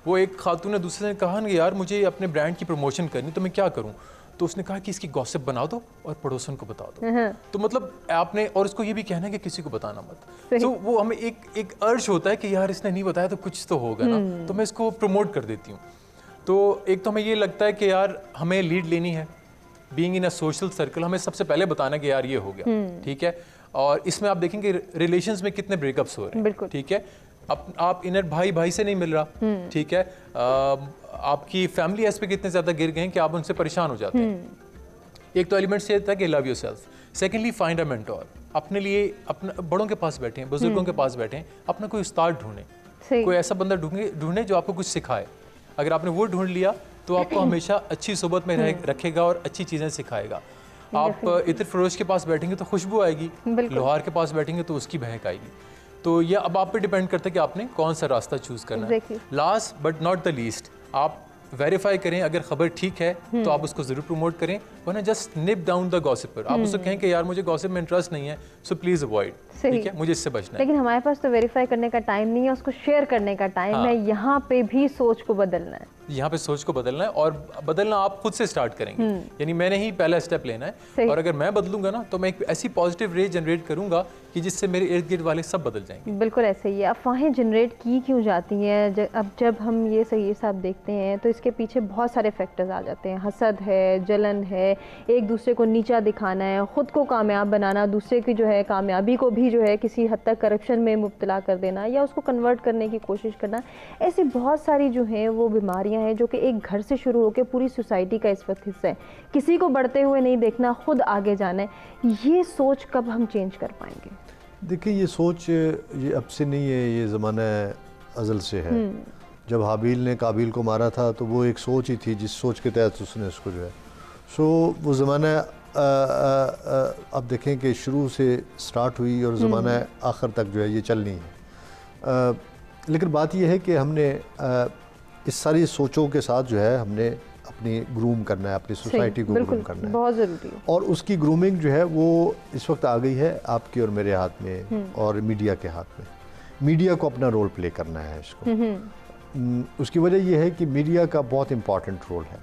Speaker 4: वो एक खातून ने दूसरे ने कहा ना यार मुझे अपने ब्रांड की प्रमोशन करनी, तो मैं क्या करूं? तो उसने कहा कि इसकी गॉसिप बना दो और पड़ोसन को बता दो। तो मतलब आपने, और उसको ये भी कहना है कि किसी को बताना मत। तो वो हमें एक अर्ज होता है कि यार इसने नहीं बताया तो कुछ तो होगा ना, तो मैं इसको प्रमोट कर देती हूँ। तो एक तो हमें ये लगता है कि यार हमें लीड लेनी है, being in a social circle, हमें सबसे पहले बताना कि यार ये हो गया। ठीक है, और इसमें आप देखेंगे रिलेशंस में कितने ब्रेकअप्स हो रहे हैं। ठीक है, आप इनर भाई से नहीं मिल रहा। ठीक है, आपकी फैमिली एस्पेक्ट कितने ज़्यादा गिर गए हैं कि आप उनसे परेशान हो जाते हैं। एक तो एलिमेंट ये था कि love yourself. Secondly, find a mentor. अपने लिए अपना बड़ों के पास बैठे हैं, बुजुर्गों के पास बैठे हैं, अपना कोई उस्ताद ढूंढें, कोई ऐसा बंदा ढूंढें जो आपको कुछ सिखाए। अगर आपने वो ढूंढ लिया तो आपको हमेशा अच्छी सोबत में रखेगा और अच्छी चीज़ें सिखाएगा। आप इत्र फरोश के पास बैठेंगे तो खुशबू आएगी, लोहार के पास बैठेंगे तो उसकी महक आएगी। तो ये अब आप पे डिपेंड करता है कि आपने कौन सा रास्ता चूज करना है। Last but not the least, आप वेरीफाई करें, अगर खबर ठीक है तो आप उसको जरूर प्रमोट करें, वरना जस्ट निप डाउन द गॉसिपर। आप उसको कहें कि यार मुझे गॉसिप में इंटरेस्ट नहीं है, सो प्लीज अवॉइड। ठीक है, मुझे इससे बचना है।
Speaker 1: लेकिन हमारे पास तो वेरीफाई करने का टाइम नहीं है, उसको शेयर करने का टाइम है। यहाँ पे भी सोच को बदलना है,
Speaker 4: यहाँ पे सोच को बदलना है, और बदलना आप खुद से स्टार्ट करेंगे। यानी मैंने ही पहला स्टेप लेना है, और अगर मैं बदलूंगा ना तो मैं एक ऐसी पॉजिटिव रे जनरेट करूंगा कि जिससे मेरे इर्द गिर्द वाले सब बदल जाएंगे।
Speaker 1: बिल्कुल ऐसे ही है। अफवाहें जनरेट की क्यों जाती हैं? अब जब हम ये सही साहब देखते हैं तो इसके पीछे बहुत सारे फैक्टर्स आ जाते हैं। हसद है, जलन है, एक दूसरे को नीचा दिखाना है, ख़ुद को कामयाब बनाना, दूसरे की जो है कामयाबी को भी जो है किसी हद तक करप्शन में मुब्तला कर देना या उसको कन्वर्ट करने की कोशिश करना। ऐसी बहुत सारी जो हैं वो बीमारियां हैं जो कि एक घर से शुरू होकर पूरी सोसाइटी का इस वक्त हिस्सा है। किसी को बढ़ते हुए नहीं देखना, खुद आगे जाना है। ये सोच कब हम चेंज कर पाएंगे?
Speaker 2: देखिए, ये सोच ये अब से नहीं है, ये ज़माना अज़ल से है। जब हाबील ने काबिल को मारा था तो वो एक सोच ही थी, जिस सोच के तहत उसने उसको जो है वो ज़माना अब देखें कि शुरू से स्टार्ट हुई और ज़माना आखिर तक जो है ये चलनी है। लेकिन बात यह है कि हमने इस सारी सोचों के साथ जो है हमने अपनी ग्रूम करना है, अपनी सोसाइटी को ग्रूम करना है,
Speaker 1: बहुत ज़रूरी है।
Speaker 2: और उसकी ग्रूमिंग जो है वो इस वक्त आ गई है आपके और मेरे हाथ में और मीडिया के हाथ में। मीडिया को अपना रोल प्ले करना है इसको। उसकी वजह यह है कि मीडिया का बहुत इम्पॉर्टेंट रोल है।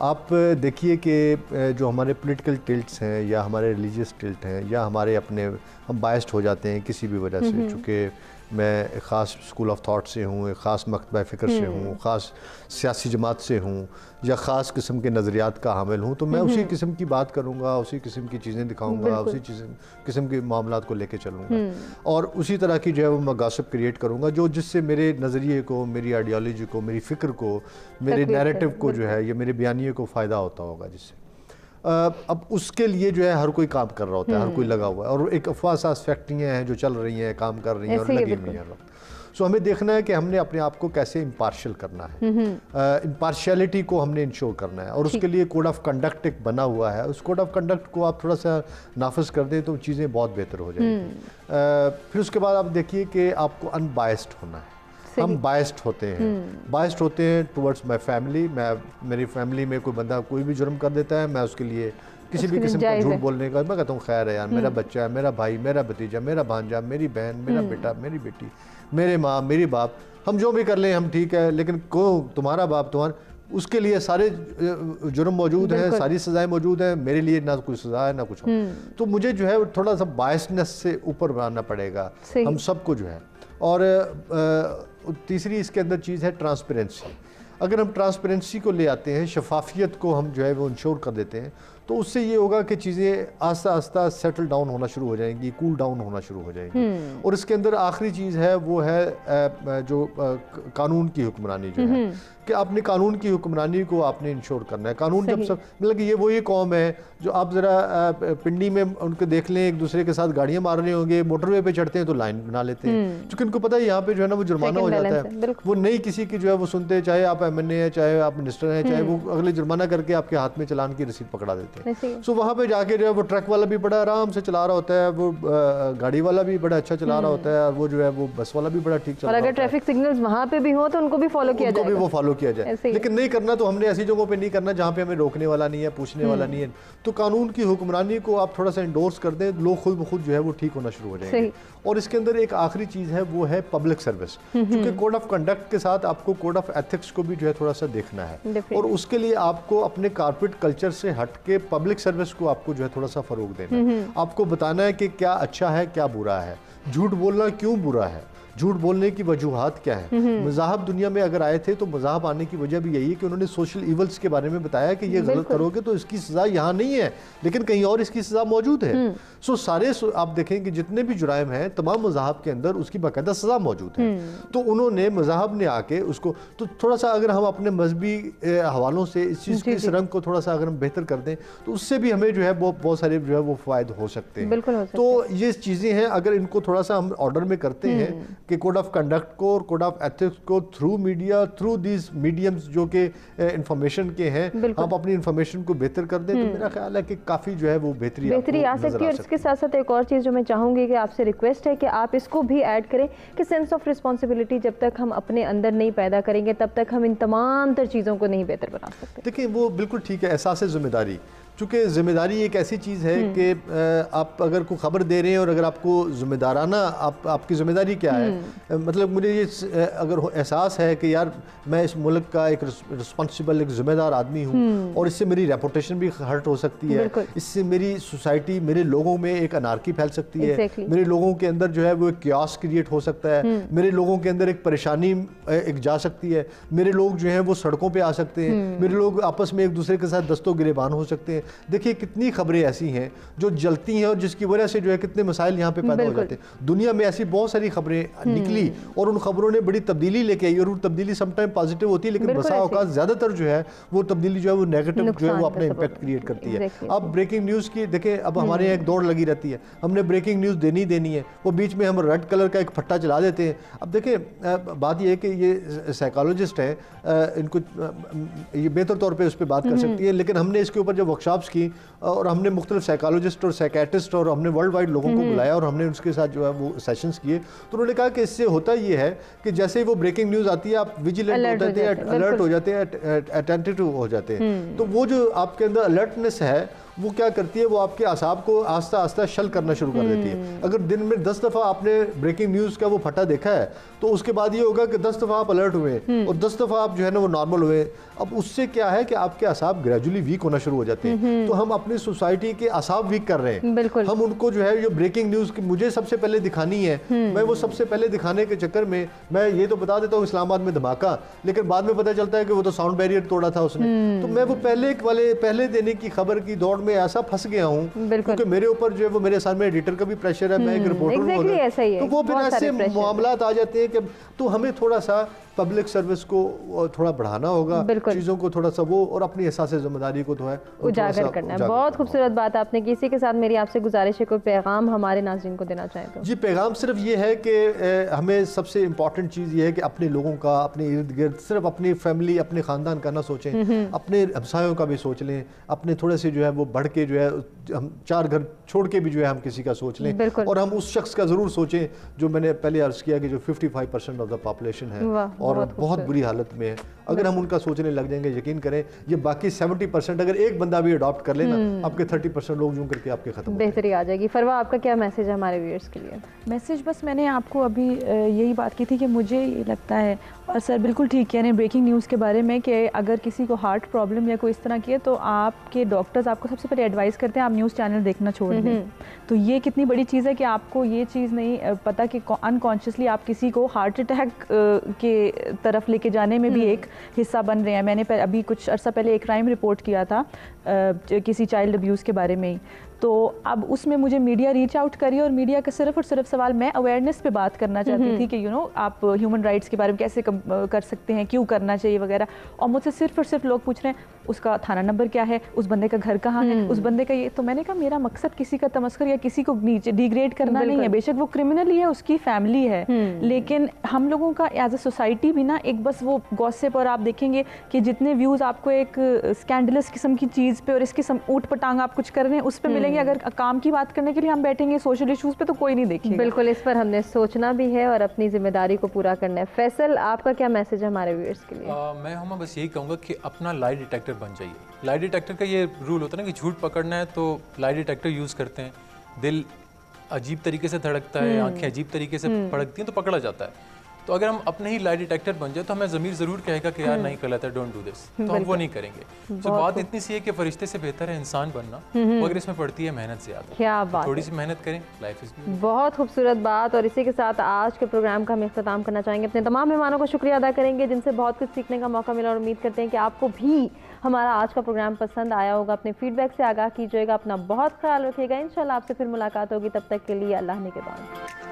Speaker 2: आप देखिए कि जो हमारे पॉलिटिकल टिल्ट्स हैं या हमारे रिलीजियस टिल्ट हैं या हमारे अपने हम बायस्ड हो जाते हैं किसी भी वजह से, चूँकि मैं एक ख़ास स्कूल ऑफ थॉट से हूँ, एक ख़ास मकतबा फ़िक्र से हूँ, ख़ास सियासी जमात से हूँ या ख़ास किस्म के नज़रियात का हामिल हूँ, तो मैं उसी किस्म की बात करूँगा, उसी किस्म की चीज़ें दिखाऊँगा, उसी किस्म के मामलात को लेके चलूँगा और उसी तरह की जो है वो मैं गॉसिप क्रिएट करूँगा जो जिससे मेरे नज़रिए को, मेरी आइडियोलॉजी को, मेरी फ़िक्र को, मेरे नैरेटिव को जो है या मेरे बयानिए को फ़ायदा होता होगा जिससे। अब उसके लिए जो है हर कोई काम कर रहा होता है, हर कोई लगा हुआ है और एक अफवाह सास फैक्ट्रियाँ हैं जो चल रही हैं, काम कर रही हैं और लगी हुई हैं। सो हमें देखना है कि हमने अपने आप को कैसे इम्पार्शियल करना है, इम्पार्शियलिटी को हमने इंश्योर करना है, और उसके लिए कोड ऑफ कंडक्ट एक बना हुआ है। उस कोड ऑफ कंडक्ट को आप थोड़ा सा नाफिज कर दें तो चीज़ें बहुत बेहतर हो जाएंगी। फिर उसके बाद आप देखिए कि आपको अनबायस्ड होना है। हम बायस्ड होते हैं, बायस्ड होते हैं टुवर्ड्स माई फैमिली। मेरी फैमिली में कोई बंदा कोई भी जुर्म कर देता है, मैं उसके लिए किसी भी किस्म का झूठ बोलने का मैं कहता हूँ खैर है यार, मेरा बच्चा है, मेरा भाई, मेरा भतीजा, मेरा भांजा, मेरी बहन, मेरा बेटा, मेरी बेटी, मेरे माँ, मेरी बाप, हम जो भी कर लें हम ठीक है, लेकिन को तुम्हारा बाप तुम्हारा, उसके लिए सारे जुर्म मौजूद हैं, सारी सज़ाएं मौजूद हैं, मेरे लिए ना कोई सज़ा है ना कुछ। तो मुझे जो है थोड़ा सा बायसनेस से ऊपर आना पड़ेगा हम सबको जो है। और तीसरी इसके अंदर चीज़ है ट्रांसपेरेंसी। अगर हम ट्रांसपेरेंसी को ले आते हैं, शफाफियत को हम जो है वो इंश्योर कर देते हैं, तो उससे ये होगा कि चीज़ें आस्ता आस्ता सेटल डाउन होना शुरू हो जाएंगी, कूल डाउन होना शुरू हो जाएंगी। और इसके अंदर आखिरी चीज़ है वो है जो कानून की हुक्मरानी जो है, कि आपने कानून की हुक्मरानी को आपने इंश्योर करना है। कानून जब सब मतलब कि ये वही कौम है जो आप ज़रा पिंडी में उनको देख लें, एक दूसरे के साथ गाड़ियाँ मार रहे होंगे, मोटरवे पे चढ़ते हैं तो लाइन बना लेते हैं, क्योंकि उनको पता है यहाँ पे जो है ना वो जुर्माना हो जाता है। वो नहीं किसी की जो है वो सुनते, चाहे आप MNA हैं, चाहे आप मिनिस्टर हैं, चाहे वो अगले जुर्माना करके आपके हाथ में चलान की रसीद पकड़ा देते हैं। सो वहाँ पे जाके जो है वो ट्रक वाला भी बड़ा आराम से चला रहा होता है, वो गाड़ी वाला भी बड़ा अच्छा चला रहा होता है, और वो जो है वो बस वाला भी बड़ा ठीक चला रहा होता है।
Speaker 1: अगर ट्रैफिक सिग्नल्स वहाँ पे भी हो तो उनको भी फॉलो किया जाए,
Speaker 2: वो फॉलो किया जाए। लेकिन नहीं करना तो हमने ऐसी जगहों पे नहीं करना जहाँ पे हमें रोकने वाला नहीं है, पूछने वाला नहीं है। तो कानून की हुक्मरानी को आप थोड़ा सा इंडोर्स कर दें, लोग खुद ब खुद जो है वो ठीक होना शुरू हो जाएंगे। और इसके अंदर एक आखिरी चीज़ है वो है पब्लिक सर्विस, क्योंकि कोड ऑफ कंडक्ट के साथ आपको कोड ऑफ एथिक्स को भी जो है थोड़ा सा देखना है, और उसके लिए आपको अपने कारपोरेट कल्चर से हट के पब्लिक सर्विस को आपको जो है थोड़ा सा फरोग देना है। आपको बताना है कि क्या अच्छा है क्या बुरा है, झूठ बोलना क्यों बुरा है, झूठ बोलने की वजूहात क्या है। मज़ाहब दुनिया में अगर आए थे तो मज़ाहब आने की वजह भी यही है कि उन्होंने सोशल इवल्स के बारे में बताया कि ये गलत करोगे तो इसकी सज़ा यहाँ नहीं है, लेकिन कहीं और इसकी सज़ा मौजूद है। सो सारे आप देखें कि जितने भी जुराइम हैं तमाम मज़ाहब के अंदर उसकी बाकायदा सज़ा मौजूद है। तो उन्होंने मज़ाहब ने आके उसको तो थोड़ा सा अगर हम अपने मजहबी हवालों से इस चीज़ के इस रंग को थोड़ा सा अगर हम बेहतर कर दें तो उससे भी हमें जो है बहुत सारे जो है वो फ़ायदे हो सकते हैं। तो ये चीज़ें हैं, अगर इनको थोड़ा सा हम ऑर्डर में करते हैं कि कोड ऑफ कंडक्ट को और कोड ऑफ एथिक्स को through media, through these mediums जो कि इंफॉर्मेशन के हैं, हम अपनी इंफॉर्मेशन को बेहतर कर दें तो मेरा ख्याल है कि काफ़ी जो है वो बेहतरी
Speaker 1: आ सकती है। और इसके साथ साथ एक और चीज़ जो मैं चाहूँगी कि आपसे रिक्वेस्ट है कि आप इसको भी ऐड करें कि सेंस ऑफ रिस्पॉन्सिबिलिटी जब तक हम अपने अंदर नहीं पैदा करेंगे तब तक हम इन तमाम तर चीज़ों को नहीं बेहतर बना सकते।
Speaker 2: देखिए वो बिल्कुल ठीक है, एहसास जिम्मेदारी, चूँकि ज़िम्मेदारी एक ऐसी चीज़ है कि आप अगर कोई ख़बर दे रहे हैं और अगर आपको ज़िम्मेदाराना आपकी ज़िम्मेदारी क्या है, मतलब मुझे ये अगर एहसास है कि यार मैं इस मुल्क का एक रिस्पॉन्सिबल एक ज़िम्मेदार आदमी हूँ और इससे मेरी रेपुटेशन भी हर्ट हो सकती है, इससे मेरी सोसाइटी, मेरे लोगों में एक अनार्की फैल सकती है, मेरे लोगों के अंदर जो है वो एक क्यास क्रिएट हो सकता है, मेरे लोगों के अंदर एक परेशानी एक जा सकती है, मेरे लोग जो हैं वो सड़कों पर आ सकते हैं, मेरे लोग आपस में एक दूसरे के साथ दस्तों गिरेबान हो सकते हैं। देखिए कितनी खबरें ऐसी हैं जो जलती हैं और जिसकी वजह से जो है कितने मसाइल यहाँ पे पैदा हो जाते हैं। दुनिया में ऐसी बहुत सारी खबरें निकली और उन खबरों ने बड़ी तब्दीली लेके आई, और वो तब्दीली समटाइम पॉजिटिव होती है लेकिन बसा औकात ज़्यादातर जो है वो तब्दीली जो है वो नेगेटिव जो है वो अपना इम्पैक्ट क्रिएट करती है। अब ब्रेकिंग न्यूज़ की देखें, अब हमारे यहाँ एक दौड़ लगी रहती है, हमने ब्रेकिंग न्यूज़ देनी है, वो बीच में हम रेड कलर का एक फट्टा चला देते हैं। अब देखें बात यह है कि ये साइकोलॉजिस्ट हैं, इनको ये बेहतर तौर पर उस पर बात कर सकती है, लेकिन हमने इसके ऊपर जब वर्कशॉप्स की और हमने मुख्तलिफ साइकोलॉजिस्ट और साइकेट्रिस्ट और हमने वर्ल्ड वाइड लोगों को बुलाया और हमने उसके साथ जो है वो सेशंस किए, तो उन्होंने कहा कि इससे होता ये है कि जैसे ही वो ब्रेकिंग न्यूज़ आती है आप विजिलेंट हो जाते हैं, अलर्ट हो जाते हैं, अटेंटिव हो जाते हैं। तो वो जो आपके अंदर अलर्टनेस है वो क्या करती है, वो आपके आसाब को आस्ता आस्ता शल करना शुरू कर देती है। अगर दिन में 10 दफ़ा आपने ब्रेकिंग न्यूज़ का वो फटा देखा है तो उसके बाद ये होगा कि 10 दफ़ा आप अलर्ट हुए और 10 दफ़ा आप जो है ना वो नॉर्मल हुए। अब उससे क्या है कि आपके आसाब ग्रेजुअली वीक होना शुरू हो जाते हैं। तो हम अपनी सोसाइटी के आसाब वीक कर रहे हैं। हम उनको जो है ये ब्रेकिंग न्यूज़ मुझे सबसे पहले दिखानी है, मैं वो सबसे पहले दिखाने के चक्कर में मैं ये तो बता देता हूँ इस्लामाबाद में धमाका, लेकिन बाद में पता चलता है कि वो तो साउंड बैरियर तोड़ा था उसने। तो मैं वो पहले देने की खबर की दौड़ में ऐसा फंस गया हूँ क्योंकि मेरे ऊपर जो है वो मेरे साथ में एडिटर का भी प्रेशर है, मैं एक रिपोर्टर हूँ, तो वो फिर ऐसे मामलात आ जाते हैं कि तो हमें थोड़ा सा पब्लिक सर्विस को थोड़ा बढ़ाना होगा, चीज़ों को थोड़ा सा वो, और अपनी एहसास जिम्मेदारी को तो है
Speaker 1: उजागर करना है। बहुत खूबसूरत बात आपने की। इसी के साथ मेरी आपसे गुजारिश है, कोई पैगाम हमारे नाज़रीन को देना चाहें तो?
Speaker 2: जी, पैगाम सिर्फ ये है कि हमें सबसे इम्पॉर्टेंट चीज़ ये है कि अपने लोगों का, अपने इर्द गिर्द, सिर्फ अपनी फैमिली, अपने ख़ानदान का ना सोचें, अपने हमसायों का भी सोच लें, अपने थोड़े से जो है वो बढ़ के जो है हम 4 घर छोड़ के भी जो है हम किसी का सोच लें, और हम उस शख्स का ज़रूर सोचें जो मैंने पहले अर्ज़ किया कि जो 55% ऑफ द पॉपुलेशन है और बहुत बुरी हालत में है। अगर हम उनका सोचने लग जाएंगे, यकीन करें ये बाकी 70% अगर एक बंदा भी अडॉप्ट कर लेना, आपके 30% लोग यूं करके आपके खत्म
Speaker 1: बेहतरी आ जाएगी। फरवा, आपका क्या मैसेज है हमारे व्यूअर्स के लिए?
Speaker 3: मैसेज बस मैंने आपको अभी यही बात की थी कि मुझे ये लगता है, और सर बिल्कुल ठीक कह रहे हैं ब्रेकिंग न्यूज़ के बारे में, कि अगर किसी को हार्ट प्रॉब्लम या कोई इस तरह की है तो आपके डॉक्टर्स आपको सबसे पहले एडवाइस करते हैं आप न्यूज़ चैनल देखना छोड़ दें। तो ये कितनी बड़ी चीज़ है कि आपको ये चीज़ नहीं पता कि अनकॉन्शियसली आप किसी को हार्ट अटैक के तरफ लेके जाने में भी एक हिस्सा बन रहे हैं। मैंने अभी कुछ अर्सा पहले एक क्राइम रिपोर्ट किया था किसी चाइल्ड अब्यूज़ के बारे में ही, तो अब उसमें मुझे मीडिया रीच आउट करी, और मीडिया का सिर्फ और सिर्फ सवाल, मैं अवेयरनेस पे बात करना चाहती थी कि आप ह्यूमन राइट्स के बारे में कैसे कर सकते हैं, क्यों करना चाहिए वगैरह, और मुझसे सिर्फ और सिर्फ लोग पूछ रहे हैं उसका थाना नंबर क्या है, उस बंदे का घर कहाँ है, उस बंदे का ये। तो मैंने कहा मेरा मकसद किसी का तमस्कर या किसी को नीचे डिग्रेड करना नहीं है, बेशक वो क्रिमिनल ही है, उसकी फैमिली है, लेकिन हम लोगों का एज अ सोसाइटी भी ना एक बस वो गॉसिप, और आप देखेंगे कि जितने व्यूज़ आपको एक स्कैंडलस किस्म की चीज़ पे और इस किस्म ऊट पटांग आप कुछ कर रहे हैं उस पर मिलेंगे, अगर काम की बात करने के लिए हम बैठेंगे सोशल इश्यूज़ पे तो कोई नहीं देखेगा।
Speaker 1: बिल्कुल, इस पर हमने सोचना भी है और अपनी जिम्मेदारी को पूरा करना है। फैसल, आपका क्या मैसेज है हमारे व्यूअर्स के लिए?
Speaker 4: मैं हम बस यही कहूँगा कि अपना लाई डिटेक्टर बन जाइए। लाई डिटेक्टर का ये रूल होता है ना कि झूठ पकड़ना है तो लाई डिटेक्टर यूज़ करते हैं, दिल अजीब तरीके से धड़कता है, आंखें अजीब तरीके से फड़कती हैं तो पकड़ा जाता है। तो अगर हम अपने ही लाई डिटेक्टर बन जाए तो हमें ज़मीर ज़रूर कहेगा कि यार नहीं गलत है, डोंट डू दिस, तो हम वो नहीं करेंगे। तो बात इतनी सी है कि फरिश्ते से बेहतर है इंसान बनना, मगर इसमें पड़ती है मेहनत ज़्यादा।
Speaker 1: क्या बात,
Speaker 4: थोड़ी सी मेहनत करें, लाइफ इज
Speaker 1: बहुत खूबसूरत बात। और इसी के साथ आज के प्रोग्राम का हम इख्तिताम करना चाहेंगे। अपने तमाम मेहमानों का शुक्रिया अदा करेंगे जिनसे बहुत कुछ सीखने का मौका मिला, और उम्मीद करते हैं कि आपको भी हमारा आज का प्रोग्राम पसंद आया होगा। अपने फीडबैक से आगाह कीजिएगा, अपना बहुत ख्याल रखिएगा। इंशाल्लाह आपसे फिर मुलाकात होगी, तब तक के लिए अल्लाह ने के बाद।